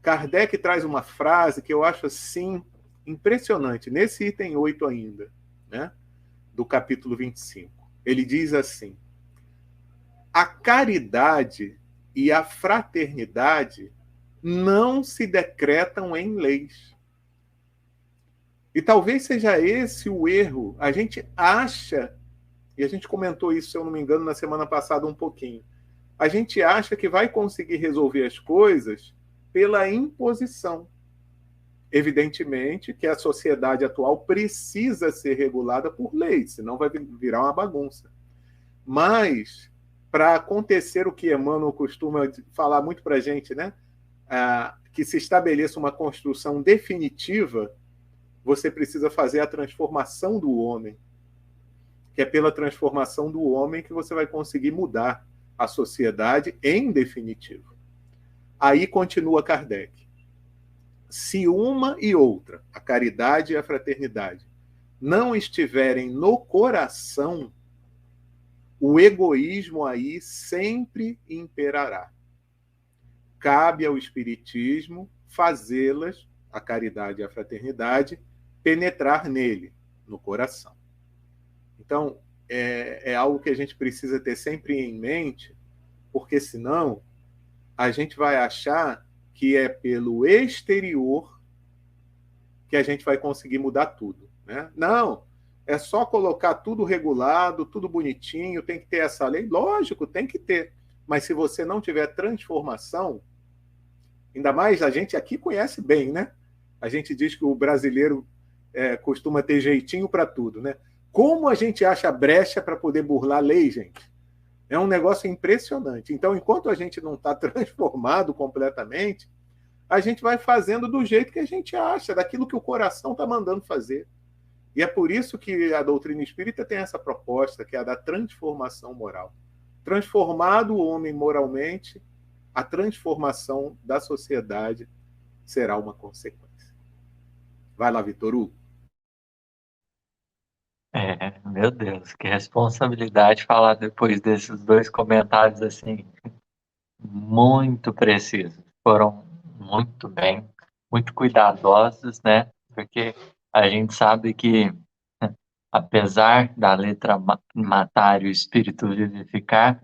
A: Kardec traz uma frase que eu acho assim impressionante, nesse item 8 ainda, né? Do capítulo 25. Ele diz assim: a caridade e a fraternidade não se decretam em leis. E talvez seja esse o erro. A gente acha, e a gente comentou isso, se eu não me engano, na semana passada um pouquinho, a gente acha que vai conseguir resolver as coisas pela imposição. Evidentemente que a sociedade atual precisa ser regulada por lei, senão vai virar uma bagunça. Mas, para acontecer o que Emmanuel costuma falar muito para a gente, né? Que se estabeleça uma construção definitiva, você precisa fazer a transformação do homem, que é pela transformação do homem que você vai conseguir mudar a sociedade em definitivo. Aí continua Kardec. Se uma e outra, a caridade e a fraternidade, não estiverem no coração, o egoísmo aí sempre imperará. Cabe ao Espiritismo fazê-las, a caridade e a fraternidade, penetrar nele, no coração. Então, é algo que a gente precisa ter sempre em mente, porque senão a gente vai achar que é pelo exterior que a gente vai conseguir mudar tudo, né? Não, é só colocar tudo regulado, tudo bonitinho, tem que ter essa lei. Lógico, tem que ter. Mas se você não tiver transformação, ainda mais a gente aqui conhece bem, né? A gente diz que o brasileiro costuma ter jeitinho para tudo, né? Como a gente acha brecha para poder burlar a lei, gente? É um negócio impressionante. Então, enquanto a gente não está transformado completamente, a gente vai fazendo do jeito que a gente acha, daquilo que o coração está mandando fazer. E é por isso que a doutrina espírita tem essa proposta, que é a da transformação moral. Transformado o homem moralmente, a transformação da sociedade será uma consequência. Vai lá, Vitor Hugo.
D: Meu Deus, que responsabilidade falar depois desses dois comentários assim, muito precisos. Foram muito bem, muito cuidadosos, né? Porque a gente sabe que, apesar da letra matar e o espírito vivificar,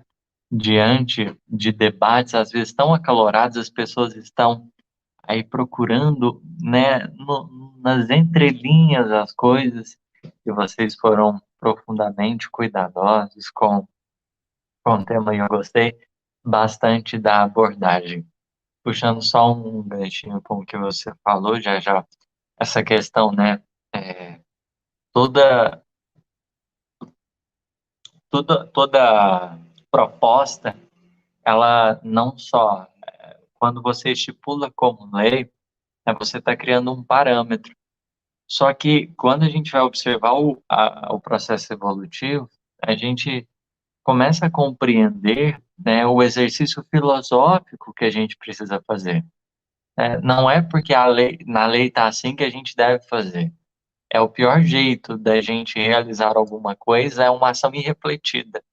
D: diante de debates às vezes tão acalorados, as pessoas estão aí procurando, né, nas entrelinhas as coisas, e vocês foram profundamente cuidadosos com o tema e eu gostei bastante da abordagem. Puxando só um ganchinho com o que você falou, já, essa questão, né, é, toda, toda proposta, ela não só, quando você estipula como lei, você está criando um parâmetro. Só que quando a gente vai observar o processo evolutivo, a gente começa a compreender, né, o exercício filosófico que a gente precisa fazer. Não é porque na lei está assim que a gente deve fazer. É o pior jeito da gente realizar alguma coisa, é uma ação irrefletida.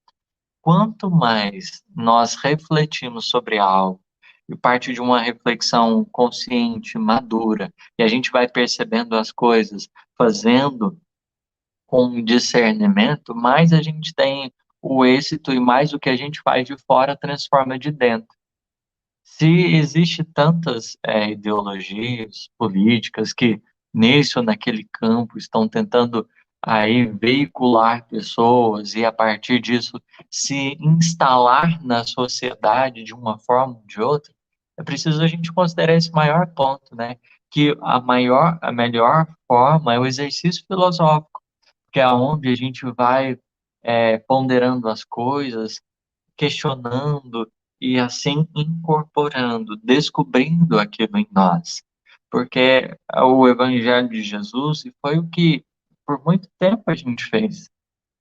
D: Quanto mais nós refletimos sobre algo, e parte de uma reflexão consciente, madura, e a gente vai percebendo as coisas, fazendo com discernimento, mais a gente tem o êxito e mais o que a gente faz de fora transforma de dentro. Se existe tantas ideologias políticas que nesse ou naquele campo estão tentando aí veicular pessoas e a partir disso se instalar na sociedade de uma forma ou de outra, é preciso a gente considerar esse maior ponto, né? Que a melhor forma é o exercício filosófico, que é onde a gente vai ponderando as coisas, questionando e assim incorporando, descobrindo aquilo em nós. Porque o Evangelho de Jesus foi o que por muito tempo a gente fez.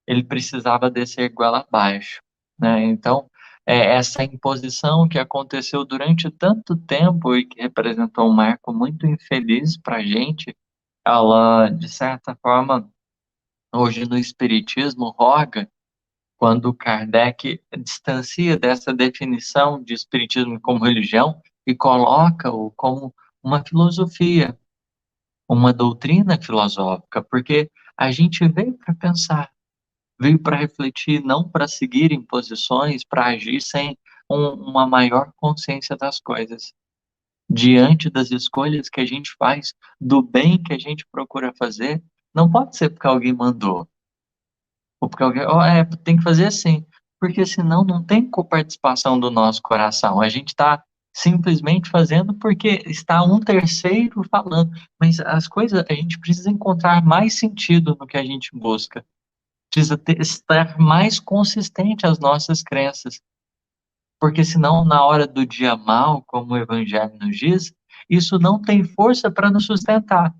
D: Ele precisava descer igual abaixo, né? Então, essa imposição que aconteceu durante tanto tempo e que representou um marco muito infeliz para a gente, ela, de certa forma, hoje no Espiritismo, roga quando Kardec distancia dessa definição de espiritismo como religião e coloca-o como uma filosofia, uma doutrina filosófica, porque a gente veio para pensar, veio para refletir, não para seguir imposições, para agir sem uma maior consciência das coisas. diante das escolhas que a gente faz, do bem que a gente procura fazer, não pode ser porque alguém mandou, ou porque alguém, tem que fazer assim, porque senão não tem coparticipação do nosso coração. A gente está simplesmente fazendo porque está um terceiro falando, mas as coisas, a gente precisa encontrar mais sentido no que a gente busca, precisa estar mais consistente às nossas crenças. Porque senão, na hora do dia mal, como o Evangelho nos diz, isso não tem força para nos sustentar.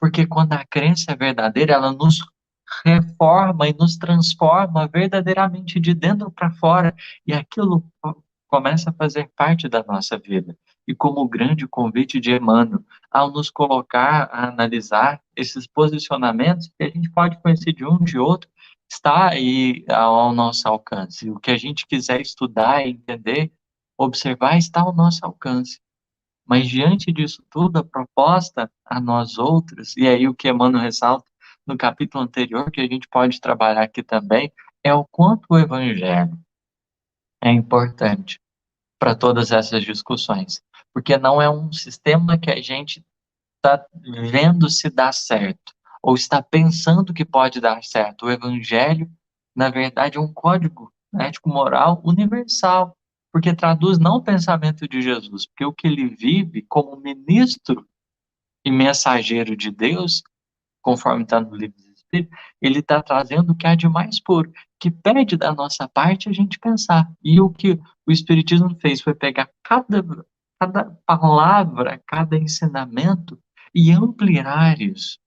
D: Porque quando a crença é verdadeira, ela nos reforma e nos transforma verdadeiramente de dentro para fora, e aquilo começa a fazer parte da nossa vida. E como o grande convite de Emmanuel, ao nos colocar a analisar esses posicionamentos, que a gente pode conhecer de um, de outro, está aí ao nosso alcance. O que a gente quiser estudar e entender, observar, está ao nosso alcance. Mas diante disso tudo, a proposta a nós outros, e aí o que Emmanuel ressalta no capítulo anterior, que a gente pode trabalhar aqui também, é o quanto o Evangelho é importante para todas essas discussões. Porque não é um sistema que a gente está vendo se dá certo, ou está pensando que pode dar certo. O Evangelho, na verdade, é um código ético-moral universal, porque traduz não o pensamento de Jesus, porque o que ele vive como ministro e mensageiro de Deus, conforme está no livro dos Espíritos, ele está trazendo o que há de mais puro, que pede da nossa parte a gente pensar. E o que o Espiritismo fez foi pegar cada palavra, cada ensinamento e ampliar isso,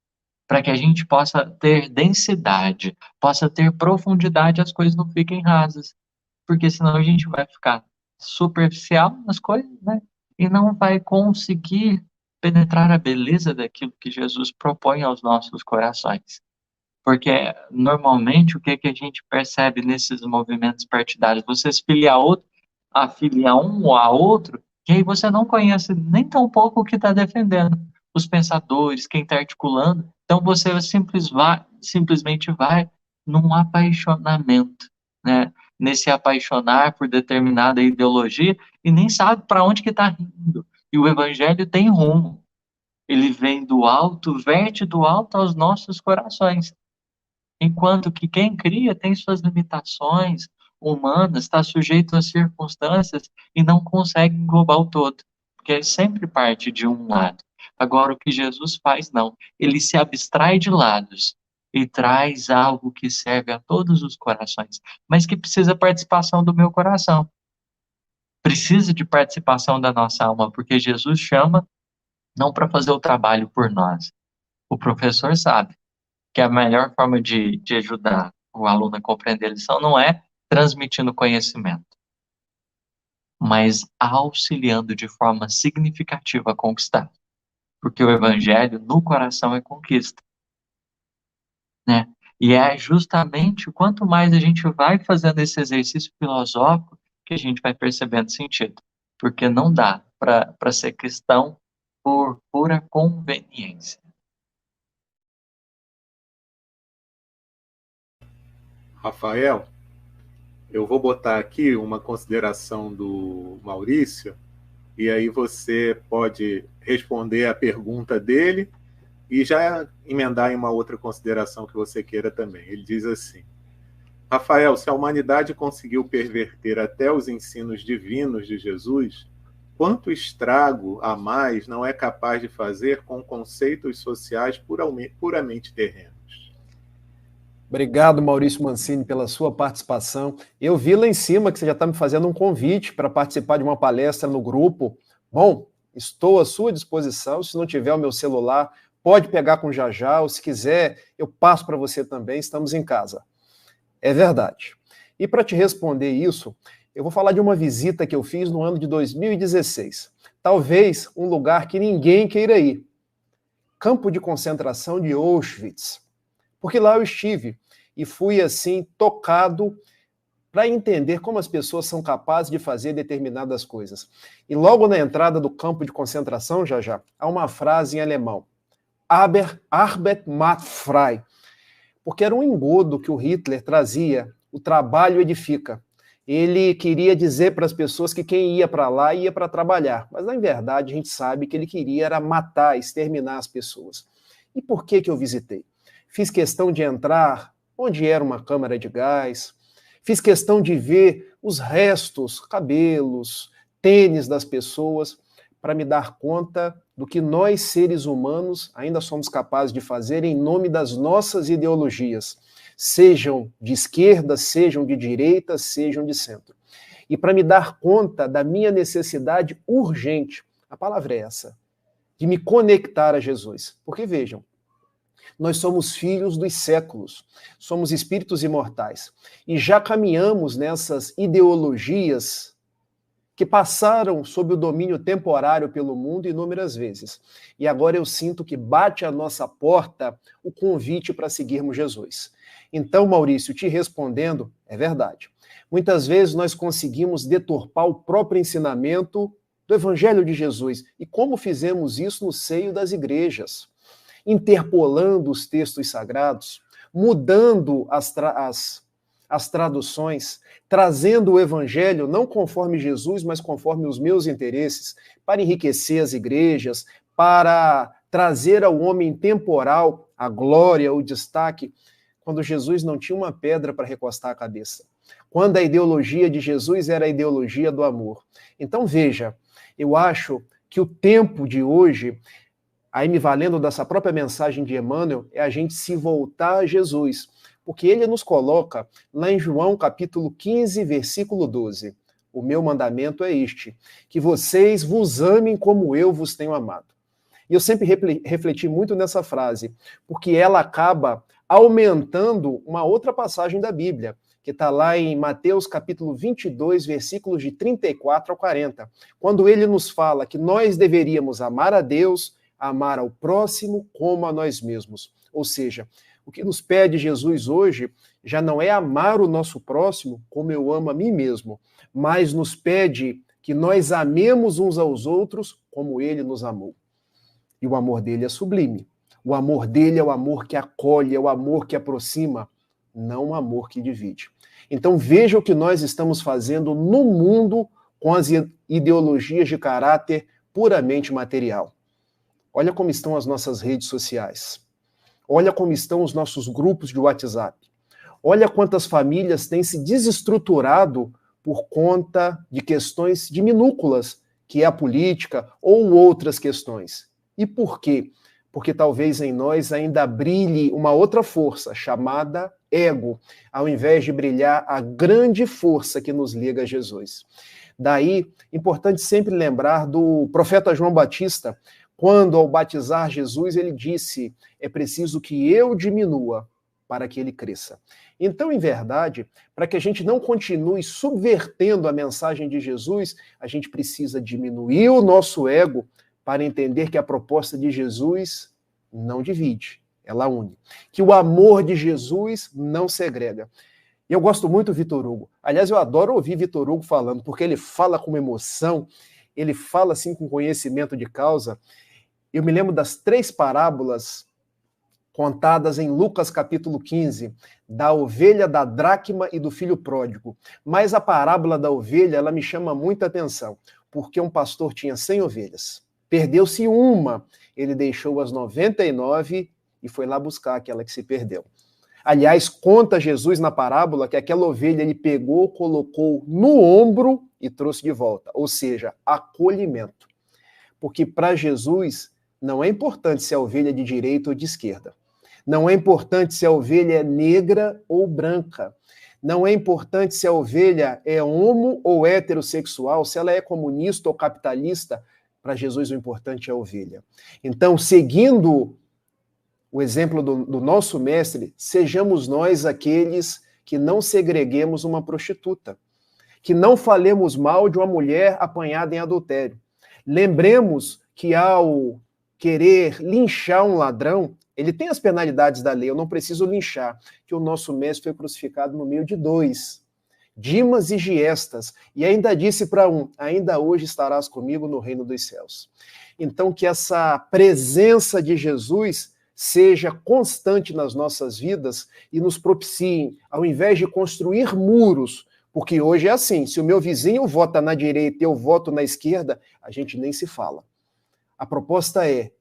D: para que a gente possa ter densidade, possa ter profundidade, as coisas não fiquem rasas, porque senão a gente vai ficar superficial nas coisas, né? E não vai conseguir penetrar a beleza daquilo que Jesus propõe aos nossos corações. Porque normalmente o que que a gente percebe nesses movimentos partidários? Você se filia a outro, afilia um ou a outro, que aí você não conhece nem tão pouco o que está defendendo, os pensadores, quem está articulando. Então você simplesmente vai num apaixonamento, né? Nesse apaixonar por determinada ideologia e nem sabe para onde que está indo. E o evangelho tem rumo. Ele vem do alto, verte do alto aos nossos corações. Enquanto que quem cria tem suas limitações humanas, está sujeito às circunstâncias e não consegue englobar o todo, porque sempre parte de um lado. Agora, o que Jesus faz, não. Ele se abstrai de lados e traz algo que serve a todos os corações, mas que precisa participação do meu coração. Precisa de participação da nossa alma, porque Jesus chama não para fazer o trabalho por nós. O professor sabe que a melhor forma de ajudar o aluno a compreender a lição não é transmitindo conhecimento, mas auxiliando de forma significativa a conquistar. Porque o evangelho no coração é conquista, né? E é justamente quanto mais a gente vai fazendo esse exercício filosófico que a gente vai percebendo sentido. Porque não dá para ser cristão por pura conveniência.
A: Rafael, eu vou botar aqui uma consideração do Maurício, e aí você pode responder a pergunta dele e já emendar em uma outra consideração que você queira também. Ele diz assim: Rafael, se a humanidade conseguiu perverter até os ensinos divinos de Jesus, quanto estrago a mais não é capaz de fazer com conceitos sociais puramente terrenos?
B: Obrigado, Maurício Mancini, pela sua participação. Eu vi lá em cima que você já está me fazendo um convite para participar de uma palestra no grupo. Bom, estou à sua disposição. Se não tiver o meu celular, pode pegar com o Jajá, ou se quiser, eu passo para você também. Estamos em casa. É verdade. E para te responder isso, eu vou falar de uma visita que eu fiz no ano de 2016. Talvez um lugar que ninguém queira ir. Campo de concentração de Auschwitz. Porque lá eu estive e fui, assim, tocado para entender como as pessoas são capazes de fazer determinadas coisas. E logo na entrada do campo de concentração, já, há uma frase em alemão. Arbeit macht frei. Porque era um engodo que o Hitler trazia, o trabalho edifica. Ele queria dizer para as pessoas que quem ia para lá ia para trabalhar, mas na verdade a gente sabe que ele queria era matar, exterminar as pessoas. E por que eu visitei? Fiz questão de entrar onde era uma câmara de gás, fiz questão de ver os restos, cabelos, tênis das pessoas, para me dar conta do que nós, seres humanos, ainda somos capazes de fazer em nome das nossas ideologias, sejam de esquerda, sejam de direita, sejam de centro. E para me dar conta da minha necessidade urgente, a palavra é essa, de me conectar a Jesus. Porque vejam, nós somos filhos dos séculos, somos espíritos imortais, e já caminhamos nessas ideologias que passaram sob o domínio temporário pelo mundo inúmeras vezes. E agora eu sinto que bate à nossa porta o convite para seguirmos Jesus. Então, Maurício, te respondendo, é verdade. Muitas vezes nós conseguimos deturpar o próprio ensinamento do Evangelho de Jesus. E como fizemos isso no seio das igrejas? Interpolando os textos sagrados, mudando as traduções, trazendo o evangelho não conforme Jesus, mas conforme os meus interesses, para enriquecer as igrejas, para trazer ao homem temporal a glória, o destaque, quando Jesus não tinha uma pedra para recostar a cabeça. Quando a ideologia de Jesus era a ideologia do amor. Então veja, eu acho que o tempo de hoje, aí me valendo dessa própria mensagem de Emmanuel, é a gente se voltar a Jesus, porque ele nos coloca lá em João capítulo 15, versículo 12. O meu mandamento é este, que vocês vos amem como eu vos tenho amado. E eu sempre refleti muito nessa frase, porque ela acaba aumentando uma outra passagem da Bíblia, que está lá em Mateus capítulo 22, versículos de 34 ao 40, quando ele nos fala que nós deveríamos amar a Deus, amar ao próximo como a nós mesmos. Ou seja, o que nos pede Jesus hoje já não é amar o nosso próximo como eu amo a mim mesmo, mas nos pede que nós amemos uns aos outros como ele nos amou. E o amor dele é sublime. O amor dele é o amor que acolhe, é o amor que aproxima, não o amor que divide. Então veja o que nós estamos fazendo no mundo com as ideologias de caráter puramente material. Olha como estão as nossas redes sociais. Olha como estão os nossos grupos de WhatsApp. Olha quantas famílias têm se desestruturado por conta de questões de minúsculas, que é a política ou outras questões. E por quê? Porque talvez em nós ainda brilhe uma outra força, chamada ego, ao invés de brilhar a grande força que nos liga a Jesus. Daí, importante sempre lembrar do profeta João Batista, quando, ao batizar Jesus, ele disse, é preciso que eu diminua para que ele cresça. Então, em verdade, para que a gente não continue subvertendo a mensagem de Jesus, a gente precisa diminuir o nosso ego para entender que a proposta de Jesus não divide, ela une. Que o amor de Jesus não segrega. E eu gosto muito do Vitor Hugo. Aliás, eu adoro ouvir Vitor Hugo falando, porque ele fala com emoção, ele fala assim com conhecimento de causa. Eu me lembro das 3 parábolas contadas em Lucas capítulo 15, da ovelha, da dracma e do filho pródigo. Mas a parábola da ovelha, ela me chama muita atenção, porque um pastor tinha 100 ovelhas. Perdeu-se uma, ele deixou as 99 e foi lá buscar aquela que se perdeu. Aliás, conta Jesus na parábola que aquela ovelha ele pegou, colocou no ombro e trouxe de volta, ou seja, acolhimento. Porque para Jesus não é importante se a ovelha é de direita ou de esquerda. Não é importante se a ovelha é negra ou branca. Não é importante se a ovelha é homo ou heterossexual, se ela é comunista ou capitalista. Para Jesus o importante é a ovelha. Então, seguindo o exemplo do nosso mestre, sejamos nós aqueles que não segreguemos uma prostituta, que não falemos mal de uma mulher apanhada em adultério. Lembremos que ao querer linchar um ladrão, ele tem as penalidades da lei, eu não preciso linchar, que o nosso mestre foi crucificado no meio de 2, Dimas e Giestas, e ainda disse para um, ainda hoje estarás comigo no reino dos céus. Então que essa presença de Jesus seja constante nas nossas vidas e nos propicie, ao invés de construir muros, Porque hoje é assim, se o meu vizinho vota na direita e eu voto na esquerda, a gente nem se fala. A proposta é,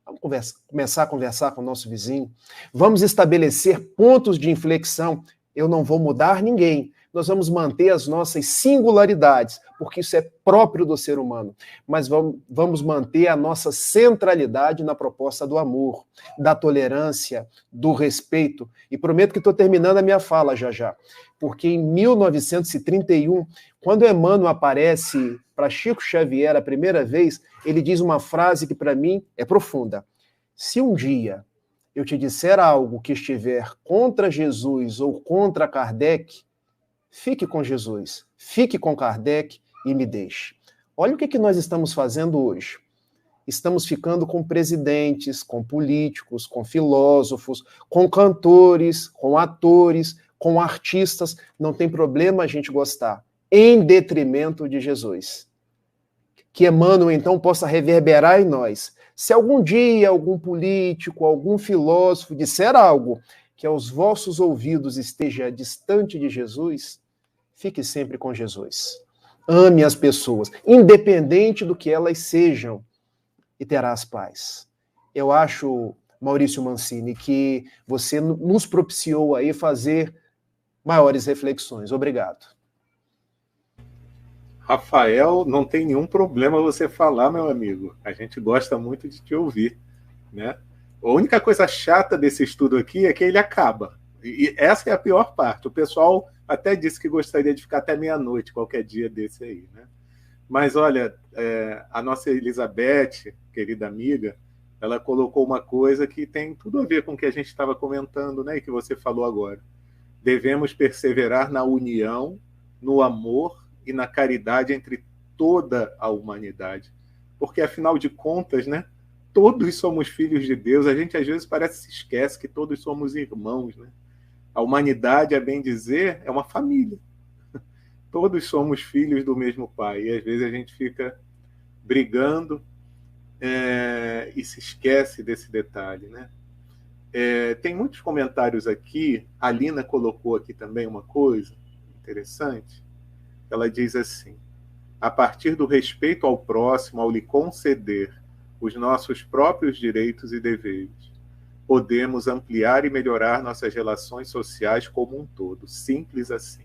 B: vamos começar a conversar com o nosso vizinho, vamos estabelecer pontos de inflexão. Eu não vou mudar ninguém, nós vamos manter as nossas singularidades, porque isso é próprio do ser humano, mas vamos manter a nossa centralidade na proposta do amor, da tolerância, do respeito. E prometo que estou terminando a minha fala já, porque em 1931, quando Emmanuel aparece para Chico Xavier a primeira vez, ele diz uma frase que para mim é profunda. Se um dia eu te disser algo que estiver contra Jesus ou contra Kardec, fique com Jesus, fique com Kardec e me deixe. Olha o que nós estamos fazendo hoje. Estamos ficando com presidentes, com políticos, com filósofos, com cantores, com atores, com artistas. Não tem problema a gente gostar, em detrimento de Jesus. Que Emmanuel, então, possa reverberar em nós. Se algum dia algum político, algum filósofo disser algo que aos vossos ouvidos esteja distante de Jesus, fique sempre com Jesus. Ame as pessoas, independente do que elas sejam, e terás paz. Eu acho, Maurício Mancini, que você nos propiciou aí fazer maiores reflexões. Obrigado.
A: Rafael, não tem nenhum problema você falar, meu amigo. A gente gosta muito de te ouvir, né? A única coisa chata desse estudo aqui é que ele acaba. E essa é a pior parte. O pessoal até disse que gostaria de ficar até meia-noite, qualquer dia desse aí, né? Mas, olha, a nossa Elizabeth, querida amiga, ela colocou uma coisa que tem tudo a ver com o que a gente estava comentando, né? E que você falou agora. Devemos perseverar na união, no amor e na caridade entre toda a humanidade. Porque, afinal de contas, né? Todos somos filhos de Deus. A gente, às vezes, parece que se esquece que todos somos irmãos, né? A humanidade, a bem dizer, é uma família. Todos somos filhos do mesmo pai. E, às vezes, a gente fica brigando e se esquece desse detalhe, né? Tem muitos comentários aqui. A Lina colocou aqui também uma coisa interessante. Ela diz assim: a partir do respeito ao próximo, ao lhe conceder os nossos próprios direitos e deveres, podemos ampliar e melhorar nossas relações sociais como um todo. Simples assim.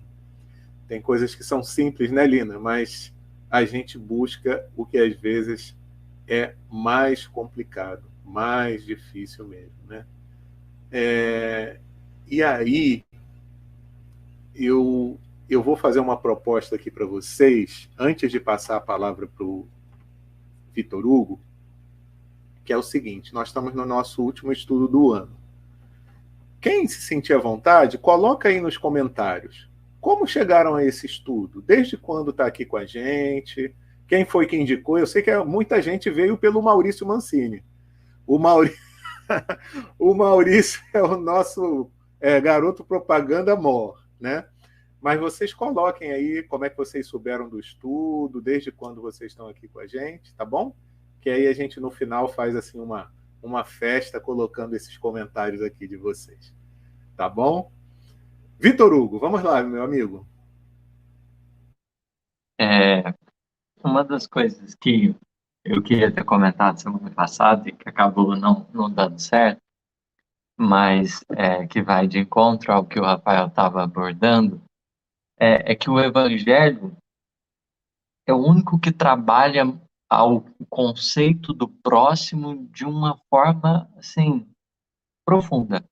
A: Tem coisas que são simples, né, Lina? Mas a gente busca o que às vezes é mais complicado, mais difícil mesmo, né? E aí, eu vou fazer uma proposta aqui para vocês, antes de passar a palavra para o Vitor Hugo, que é o seguinte: nós estamos no nosso último estudo do ano. Quem se sentir à vontade, coloca aí nos comentários como chegaram a esse estudo, desde quando está aqui com a gente, quem foi que indicou. Eu sei que muita gente veio pelo Maurício Mancini. O Maurício é o nosso garoto propaganda mor, né? Mas vocês coloquem aí como é que vocês souberam do estudo, desde quando vocês estão aqui com a gente, tá bom? Que aí a gente no final faz assim uma festa colocando esses comentários aqui de vocês. Tá bom? Vitor Hugo, vamos lá, meu amigo.
D: Uma das coisas que eu queria ter comentado semana passada e que acabou não dando certo, mas que vai de encontro ao que o Rafael estava abordando, é que o Evangelho é o único que trabalha ao conceito do próximo de uma forma, assim, profunda.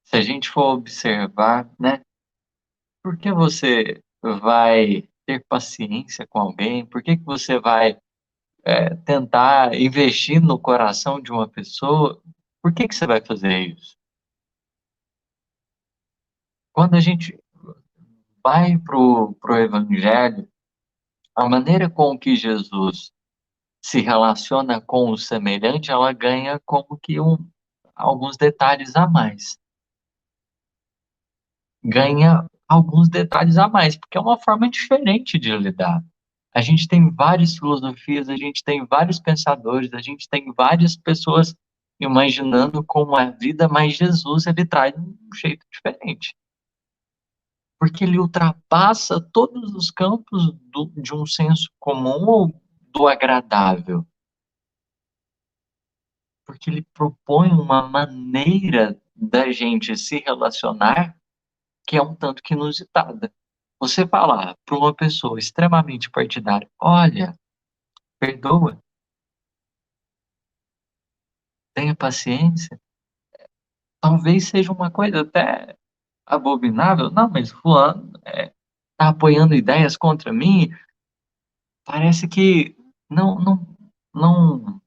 D: Se a gente for observar, né, por que você vai ter paciência com alguém? Por que você vai tentar investir no coração de uma pessoa? Por que você vai fazer isso? Quando a gente vai pro Evangelho, a maneira com que Jesus se relaciona com o semelhante, ela ganha como que alguns detalhes a mais. Ganha alguns detalhes a mais, porque é uma forma diferente de lidar. A gente tem várias filosofias, a gente tem vários pensadores, a gente tem várias pessoas imaginando como é a vida, mas Jesus, ele traz um jeito diferente. porque ele ultrapassa todos os campos de um senso comum ou do agradável. Porque ele propõe uma maneira da gente se relacionar que é um tanto que inusitada. Você falar para uma pessoa extremamente partidária, olha, perdoa, tenha paciência, talvez seja uma coisa até abominável. Não, mas fulano tá apoiando ideias contra mim, parece que não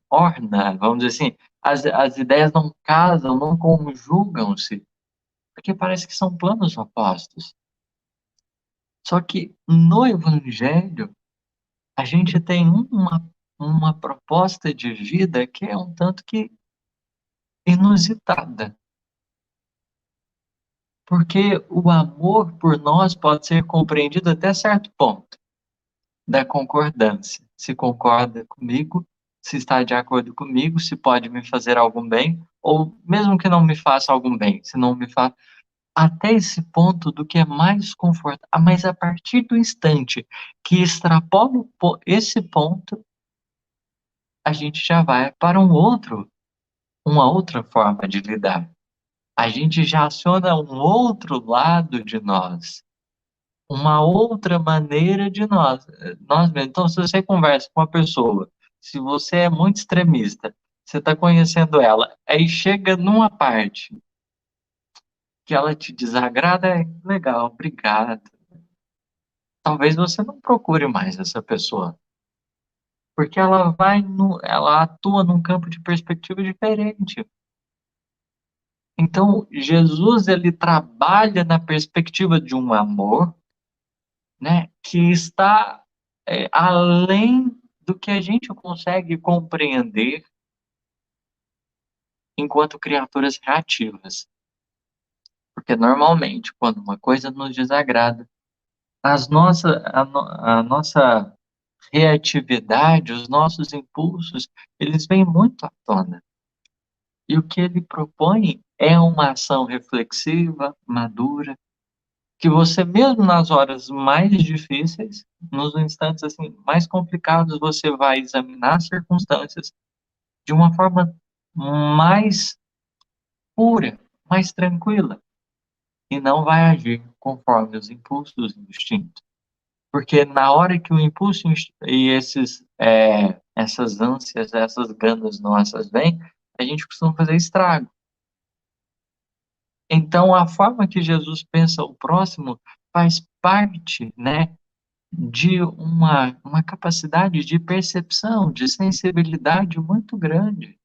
D: orna, vamos dizer assim, as ideias não casam, não conjugam-se, porque parece que são planos opostos. Só que no Evangelho, a gente tem uma proposta de vida que é um tanto que inusitada. Porque o amor por nós pode ser compreendido até certo ponto da concordância. Se concorda comigo, se está de acordo comigo, se pode me fazer algum bem, ou mesmo que não me faça algum bem, se não me faz. Até esse ponto do que é mais confortável. Mas a partir do instante que extrapola esse ponto, a gente já vai para uma outra forma de lidar. A gente já aciona um outro lado de nós, uma outra maneira de nós mesmos. Então, se você conversa com uma pessoa, se você é muito extremista, você está conhecendo ela, aí chega numa parte que ela te desagrada, é legal, obrigado. Talvez você não procure mais essa pessoa, porque ela atua num campo de perspectiva diferente. Então, Jesus ele trabalha na perspectiva de um amor, né, que está além do que a gente consegue compreender enquanto criaturas reativas. Porque normalmente, quando uma coisa nos desagrada, a nossa reatividade, os nossos impulsos, eles vêm muito à tona. E o que ele propõe é uma ação reflexiva, madura, que você mesmo nas horas mais difíceis, nos instantes assim mais complicados, você vai examinar as circunstâncias de uma forma mais pura, mais tranquila, e não vai agir conforme os impulsos e o instinto. Porque na hora que o impulso e essas ânsias, essas ganas nossas vêm, a gente costuma fazer estrago. Então, a forma que Jesus pensa o próximo faz parte, né, de uma capacidade de percepção, de sensibilidade muito grande.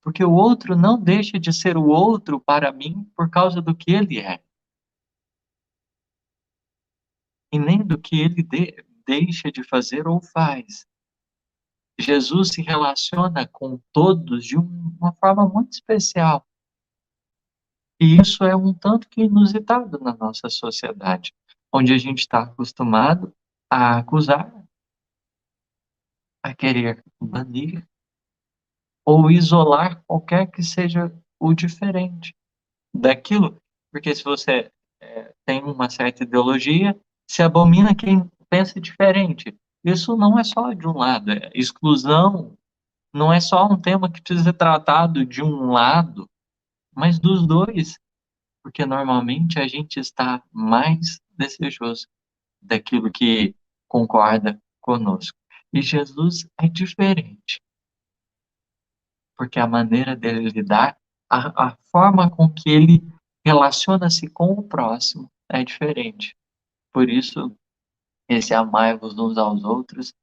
D: Porque o outro não deixa de ser o outro para mim por causa do que ele é. E nem do que ele deixa de fazer ou faz. Jesus se relaciona com todos de uma forma muito especial. E isso é um tanto que inusitado na nossa sociedade, onde a gente está acostumado a acusar, a querer banir ou isolar qualquer que seja o diferente daquilo. Porque se você tem uma certa ideologia, se abomina quem pensa diferente. Isso não é só de um lado, exclusão não é só um tema que precisa ser tratado de um lado, mas dos dois, porque normalmente a gente está mais desejoso daquilo que concorda conosco. E Jesus é diferente, porque a maneira dele lidar, a forma com que ele relaciona-se com o próximo é diferente. Por isso, esse amai-vos uns aos outros,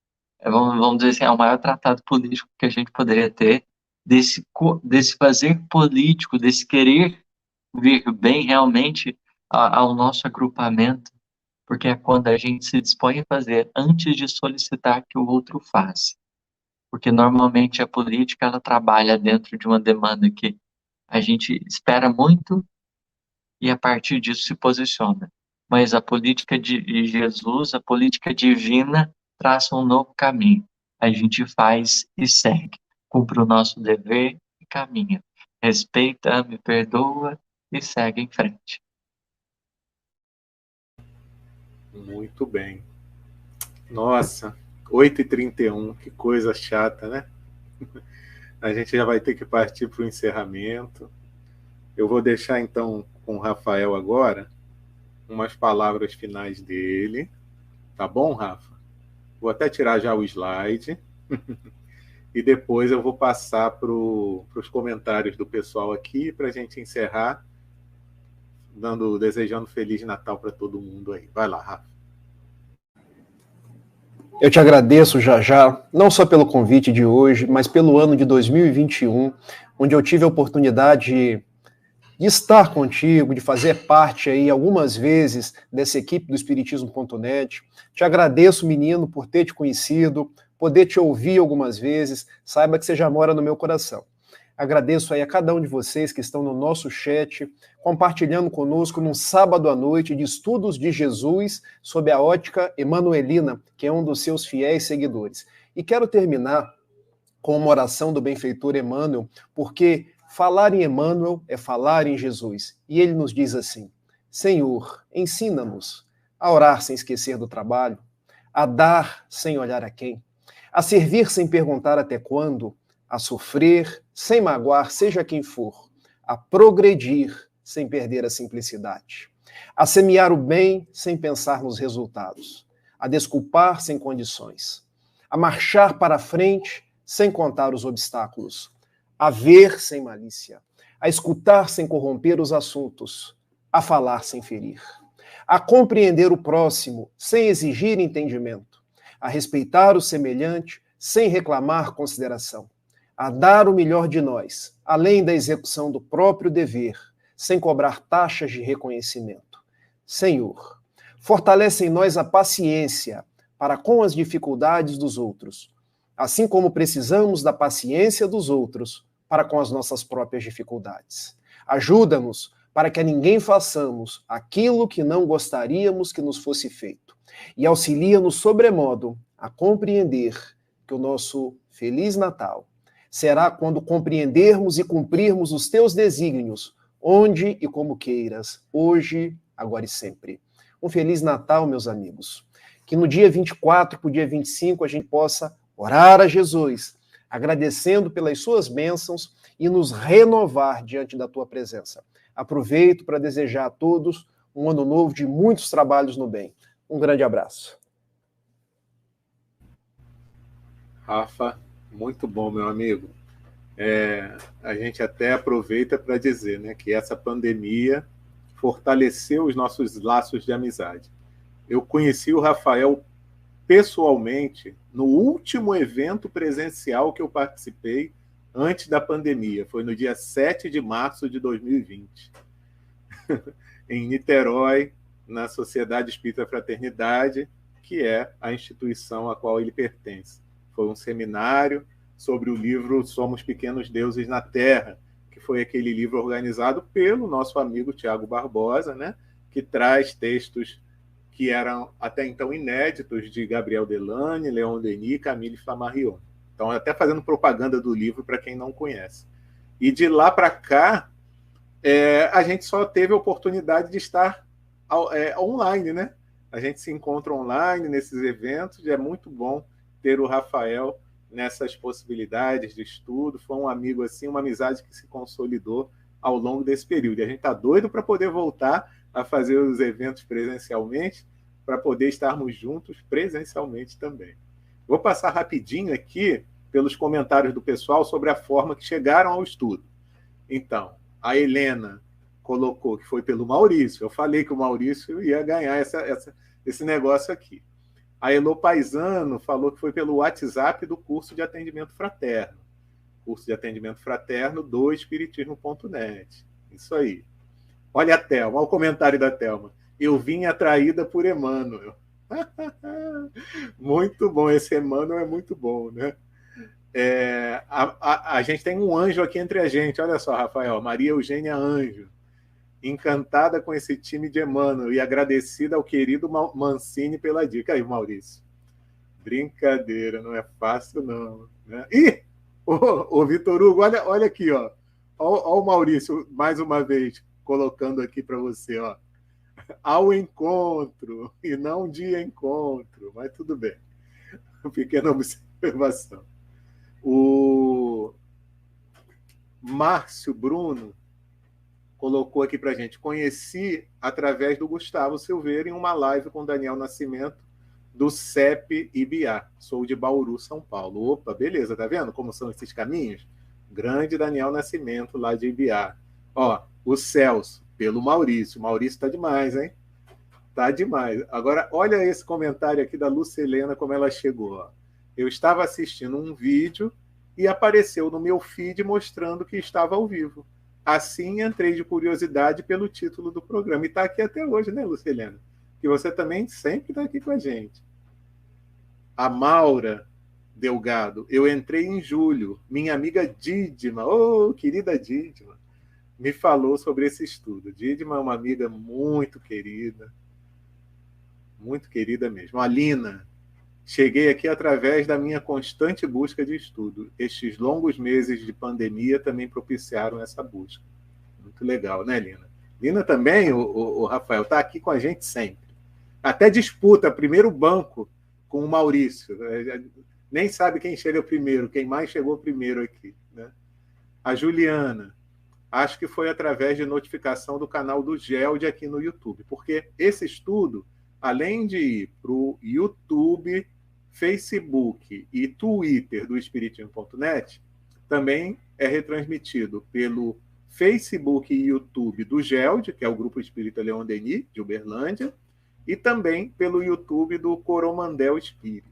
D: vamos dizer assim, é o maior tratado político que a gente poderia ter, desse fazer político, desse querer vir bem realmente ao nosso agrupamento, porque é quando a gente se dispõe a fazer antes de solicitar que o outro faça. Porque normalmente a política ela trabalha dentro de uma demanda que a gente espera muito e a partir disso se posiciona. Mas a política de Jesus, a política divina, traça um novo caminho. A gente faz e segue, cumpre o nosso dever e caminha. Respeita, me perdoa e segue em frente.
A: Muito bem. Nossa, 8h31, que coisa chata, né? A gente já vai ter que partir para o encerramento. Eu vou deixar, então, com o Rafael agora, umas palavras finais dele. Tá bom, Rafa? Vou até tirar já o slide. E depois eu vou passar para os comentários do pessoal aqui para a gente encerrar, desejando Feliz Natal para todo mundo aí. Vai lá, Rafa.
B: Eu te agradeço, Jajá, não só pelo convite de hoje, mas pelo ano de 2021, onde eu tive a oportunidade de estar contigo, de fazer parte aí algumas vezes dessa equipe do Espiritismo.net. Te agradeço, menino, por ter te conhecido, poder te ouvir algumas vezes. Saiba que você já mora no meu coração. Agradeço aí a cada um de vocês que estão no nosso chat, compartilhando conosco num sábado à noite de estudos de Jesus sob a ótica emanuelina, que é um dos seus fiéis seguidores. E quero terminar com uma oração do benfeitor Emmanuel, porque falar em Emmanuel é falar em Jesus. E ele nos diz assim: Senhor, ensina-nos a orar sem esquecer do trabalho, a dar sem olhar a quem, a servir sem perguntar até quando, a sofrer sem magoar seja quem for, a progredir sem perder a simplicidade, a semear o bem sem pensar nos resultados, a desculpar sem condições, a marchar para a frente sem contar os obstáculos, a ver sem malícia, a escutar sem corromper os assuntos, a falar sem ferir, a compreender o próximo sem exigir entendimento, a respeitar o semelhante sem reclamar consideração, a dar o melhor de nós, além da execução do próprio dever, sem cobrar taxas de reconhecimento. Senhor, fortalece em nós a paciência para com as dificuldades dos outros, assim como precisamos da paciência dos outros para com as nossas próprias dificuldades. Ajuda-nos para que a ninguém façamos aquilo que não gostaríamos que nos fosse feito, e auxilia-nos sobremodo a compreender que o nosso Feliz Natal será quando compreendermos e cumprirmos os teus desígnios, onde e como queiras, hoje, agora e sempre. Um Feliz Natal, meus amigos. Que no dia 24 para o dia 25 a gente possa orar a Jesus, agradecendo pelas suas bênçãos e nos renovar diante da tua presença. Aproveito para desejar a todos um ano novo de muitos trabalhos no bem. Um grande abraço.
A: Rafa, muito bom, meu amigo. A gente até aproveita para dizer, né, que essa pandemia fortaleceu os nossos laços de amizade. Eu conheci o Rafael pessoalmente no último evento presencial que eu participei antes da pandemia. Foi no dia 7 de março de 2020, em Niterói, na Sociedade Espírita Fraternidade, que é a instituição a qual ele pertence. Foi um seminário sobre o livro Somos Pequenos Deuses na Terra, que foi aquele livro organizado pelo nosso amigo Tiago Barbosa, né, que traz textos que eram até então inéditos de Gabriel Delane, Leon Denis e Camille Flammarion. Então, até fazendo propaganda do livro para quem não conhece. E de lá para cá, a gente só teve a oportunidade de estar online, né? A gente se encontra online nesses eventos, e é muito bom ter o Rafael nessas possibilidades de estudo. Foi um amigo assim, uma amizade que se consolidou ao longo desse período. E a gente está doido para poder voltar a fazer os eventos presencialmente, para poder estarmos juntos presencialmente também. Vou passar rapidinho aqui pelos comentários do pessoal sobre a forma que chegaram ao estudo. Então, a Helena colocou que foi pelo Maurício. Eu falei que o Maurício ia ganhar esse negócio aqui. A Elo Paisano falou que foi pelo WhatsApp do curso de atendimento fraterno. Curso de atendimento fraterno do Espiritismo.net. Isso aí. Olha a Thelma, olha o comentário da Thelma. Eu vim atraída por Emmanuel. Muito bom, esse Emmanuel é muito bom, né? A gente tem um anjo aqui entre a gente, olha só, Rafael, Maria Eugênia Anjo. Encantada com esse time de Emmanuel e agradecida ao querido Mancini pela dica. Aí, Maurício. Brincadeira, não é fácil, não. Né? Ih! Ô, Vitor Hugo, olha aqui, ó. Olha o Maurício, mais uma vez, colocando aqui para você, ó. ao encontro e não de encontro, mas tudo bem. Uma pequena observação. O Márcio Bruno colocou aqui para a gente. Conheci através do Gustavo Silveira em uma live com Daniel Nascimento do CEP Ibiá. Sou de Bauru, São Paulo. Opa, beleza, tá vendo como são esses caminhos? Grande Daniel Nascimento lá de Ibiá. Ó, o Celso, pelo Maurício. Maurício tá demais, hein? Tá demais. Agora, olha esse comentário aqui da Lucilena, como ela chegou. Ó. Eu estava assistindo um vídeo e apareceu no meu feed mostrando que estava ao vivo. Assim, entrei de curiosidade pelo título do programa. E está aqui até hoje, né, Lucilena? Que você também sempre está aqui com a gente. A Maura Delgado. Eu entrei em julho. Minha amiga Dídima, querida Dídima, me falou sobre esse estudo. Dídima é uma amiga muito querida mesmo. Alina, cheguei aqui através da minha constante busca de estudo. Estes longos meses de pandemia também propiciaram essa busca. Muito legal, né, Lina? Lina também, o Rafael, está aqui com a gente sempre. Até disputa primeiro banco com o Maurício. Nem sabe quem chega primeiro, quem mais chegou primeiro aqui. Né? A Juliana, acho que foi através de notificação do canal do Geld aqui no YouTube, porque esse estudo, além de ir para o YouTube, Facebook e Twitter do Espiritismo.net, também é retransmitido pelo Facebook e YouTube do Geld, que é o Grupo Espírita Leon Denis, de Uberlândia, e também pelo YouTube do Coromandel Espírita.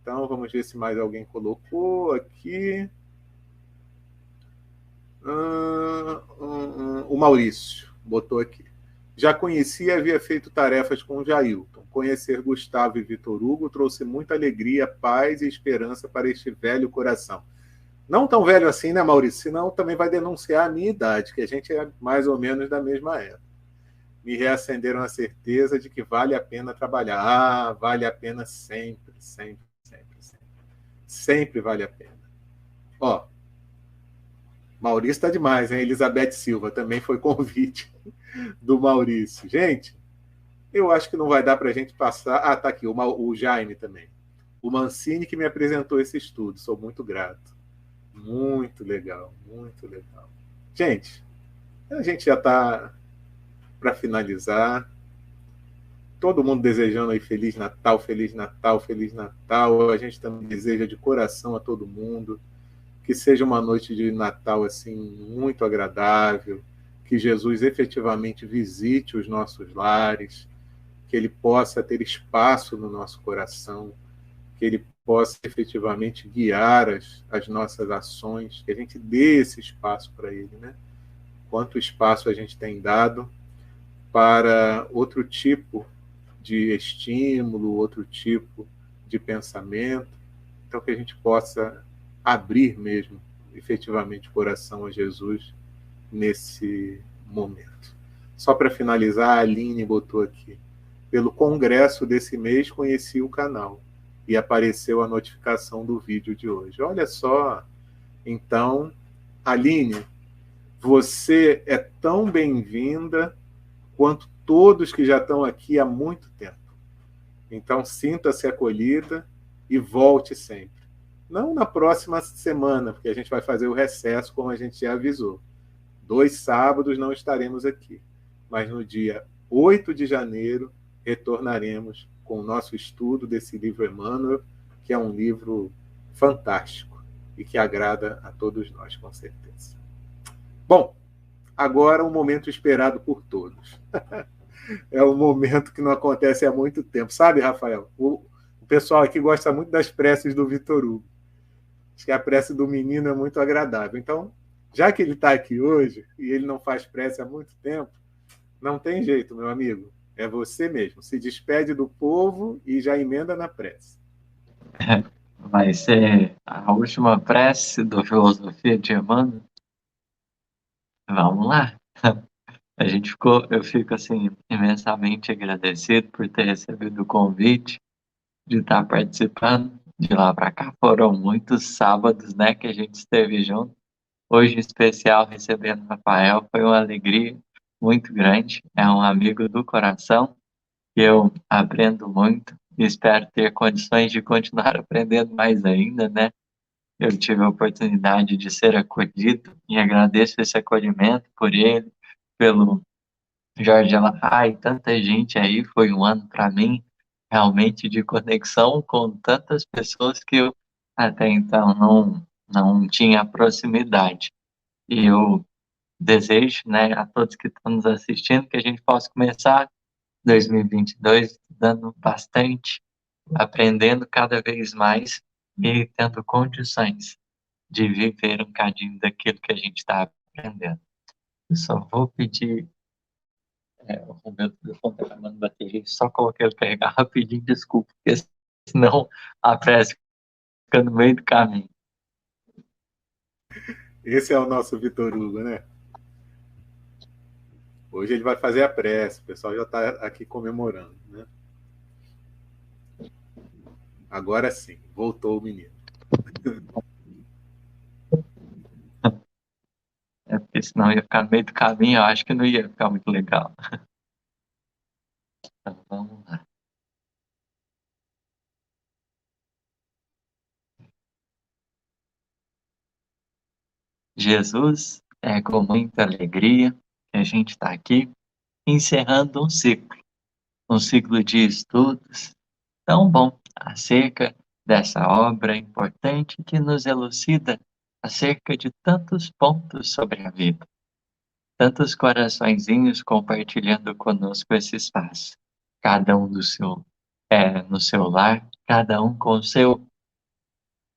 A: Então, vamos ver se mais alguém colocou aqui. O Maurício botou aqui. Já conhecia e havia feito tarefas com Jailton. Conhecer Gustavo e Vitor Hugo trouxe muita alegria, paz e esperança para este velho coração. Não tão velho assim, né, Maurício? Senão também vai denunciar a minha idade, que a gente é mais ou menos da mesma época. Me reacenderam a certeza de que vale a pena trabalhar. Ah, vale a pena sempre, sempre, sempre, sempre. Sempre vale a pena. Ó, Maurício está demais, hein? Elizabeth Silva também foi convite do Maurício. Gente, eu acho que não vai dar para a gente passar... Ah, tá aqui, o Jaime também. O Mancini que me apresentou esse estudo. Sou muito grato. Muito legal, muito legal. Gente, a gente já está para finalizar. Todo mundo desejando aí Feliz Natal, Feliz Natal, Feliz Natal. A gente também deseja de coração a todo mundo que seja uma noite de Natal assim muito agradável, que Jesus efetivamente visite os nossos lares, que ele possa ter espaço no nosso coração, que ele possa efetivamente guiar as nossas ações, que a gente dê esse espaço para ele, né? Quanto espaço a gente tem dado para outro tipo de estímulo, outro tipo de pensamento, então que a gente possa abrir mesmo, efetivamente, o coração a Jesus nesse momento. Só para finalizar, a Aline botou aqui, pelo congresso desse mês conheci o canal e apareceu a notificação do vídeo de hoje. Olha só, então, Aline, você é tão bem-vinda quanto todos que já estão aqui há muito tempo. Então, sinta-se acolhida e volte sempre. Não na próxima semana, porque a gente vai fazer o recesso, como a gente já avisou. 2 sábados não estaremos aqui. Mas no dia 8 de janeiro, retornaremos com o nosso estudo desse livro Emmanuel, que é um livro fantástico e que agrada a todos nós, com certeza. Bom, agora um momento esperado por todos. É um momento que não acontece há muito tempo. Sabe, Rafael? O pessoal aqui gosta muito das preces do Vitor Hugo. Acho que a prece do menino é muito agradável. Então, já que ele está aqui hoje e ele não faz prece há muito tempo, não tem jeito, meu amigo. É você mesmo. Se despede do povo e já emenda na prece.
D: Vai ser a última prece do Filosofia de Emmanuel. Vamos lá. Eu fico assim imensamente agradecido por ter recebido o convite de estar participando. De lá para cá foram muitos sábados, né, que a gente esteve junto. Hoje, em especial, recebendo o Rafael, foi uma alegria. muito grande, é um amigo do coração, eu aprendo muito e espero ter condições de continuar aprendendo mais ainda, né? Eu tive a oportunidade de ser acolhido e agradeço esse acolhimento por ele, pelo Jorge Alahá e tanta gente aí. Foi um ano para mim realmente de conexão com tantas pessoas que eu até então não tinha proximidade. E eu desejo, né, a todos que estão nos assistindo que a gente possa começar 2022 estudando bastante, aprendendo cada vez mais e tendo condições de viver um cadinho daquilo que a gente está aprendendo. Eu só vou pedir, o meu telefone está acabando bateria, só coloquei ele carregar rapidinho, desculpa, porque senão a pressa fica no meio do caminho.
A: Esse é o nosso Vitor Hugo, né? Hoje ele vai fazer a prece, o pessoal já está aqui comemorando, né? Agora sim, voltou o menino.
D: Porque senão ia ficar no meio do caminho, eu acho que não ia ficar muito legal. Então vamos lá. Jesus, é com muita alegria que a gente está aqui encerrando um ciclo de estudos tão bom acerca dessa obra importante que nos elucida acerca de tantos pontos sobre a vida, tantos coraçõezinhos compartilhando conosco esse espaço, cada um no seu lar, cada um com o seu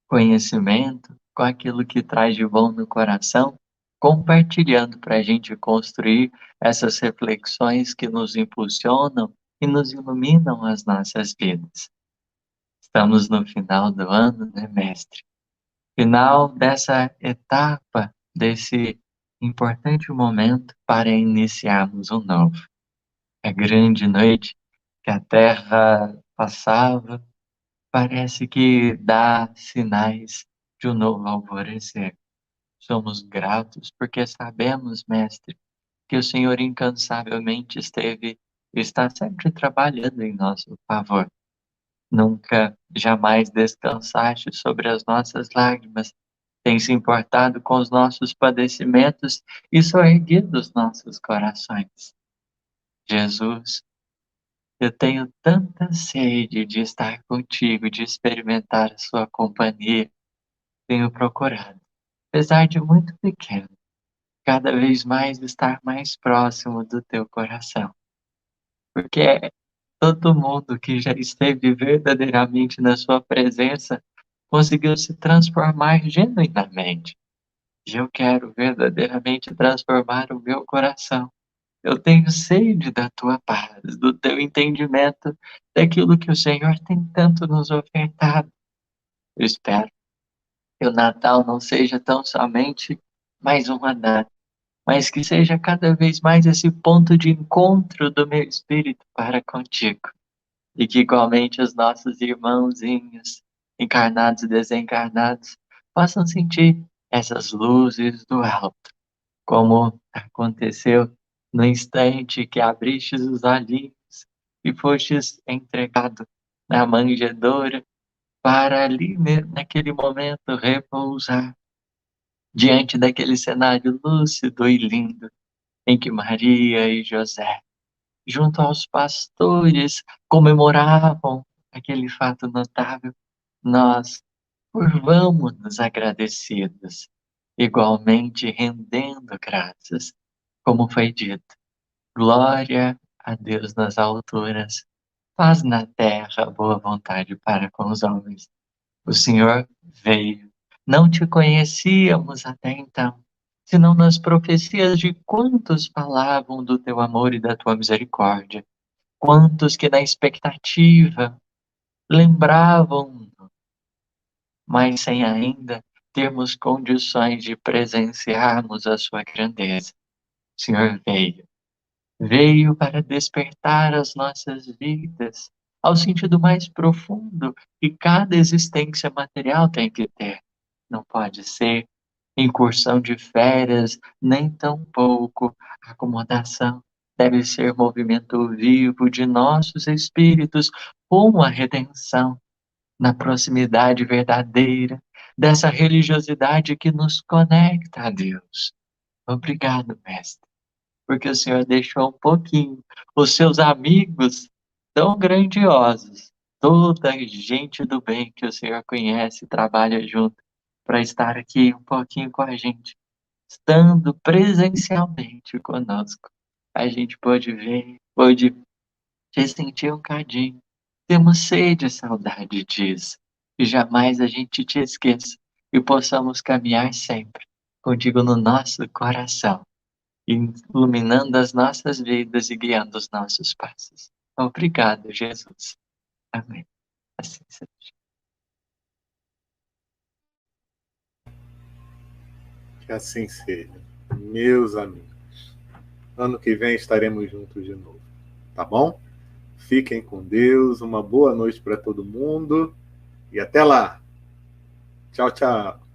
D: conhecimento, com aquilo que traz de bom no coração, compartilhando para a gente construir essas reflexões que nos impulsionam e nos iluminam as nossas vidas. Estamos no final do ano, né, mestre? Final dessa etapa, desse importante momento para iniciarmos um novo. É grande noite que a Terra passava, parece que dá sinais de um novo alvorecer. Somos gratos porque sabemos, mestre, que o Senhor incansavelmente esteve e está sempre trabalhando em nosso favor. Nunca, jamais descansaste sobre as nossas lágrimas, tem se importado com os nossos padecimentos e soerguido os nossos corações. Jesus, eu tenho tanta sede de estar contigo, de experimentar a sua companhia. Tenho procurado, apesar de muito pequeno, cada vez mais estar mais próximo do teu coração. Porque todo mundo que já esteve verdadeiramente na sua presença conseguiu se transformar genuinamente. E eu quero verdadeiramente transformar o meu coração. Eu tenho sede da tua paz, do teu entendimento, daquilo que o Senhor tem tanto nos ofertado. Eu espero que o Natal não seja tão somente mais uma data, mas que seja cada vez mais esse ponto de encontro do meu espírito para contigo. E que igualmente os nossos irmãozinhos, encarnados e desencarnados, possam sentir essas luzes do alto, como aconteceu no instante que abristes os olhinhos e fostes entregado na manjedoura para ali, naquele momento, repousar diante daquele cenário lúcido e lindo em que Maria e José, junto aos pastores, comemoravam aquele fato notável. Nós curvamo-nos agradecidos, igualmente rendendo graças, como foi dito. Glória a Deus nas alturas, paz na terra, boa vontade para com os homens. O Senhor veio. Não te conhecíamos até então, senão nas profecias de quantos falavam do teu amor e da tua misericórdia. Quantos que na expectativa lembravam, mas sem ainda termos condições de presenciarmos a sua grandeza. O Senhor veio. Veio para despertar as nossas vidas ao sentido mais profundo que cada existência material tem que ter. Não pode ser incursão de férias, nem tampouco acomodação. Deve ser movimento vivo de nossos espíritos rumo à redenção, na proximidade verdadeira dessa religiosidade que nos conecta a Deus. Obrigado, Mestre, porque o Senhor deixou um pouquinho os seus amigos tão grandiosos, toda gente do bem que o Senhor conhece e trabalha junto, para estar aqui um pouquinho com a gente, estando presencialmente conosco. A gente pôde ver, pôde te sentir um cadinho. Temos sede e saudade disso. E jamais a gente te esqueça e possamos caminhar sempre contigo no nosso coração, iluminando as nossas vidas e guiando os nossos passos. Obrigado, Jesus. Amém. Assim seja.
A: Que assim seja. Meus amigos. Ano que vem estaremos juntos de novo. Tá bom? Fiquem com Deus. Uma boa noite para todo mundo. E até lá. Tchau, tchau.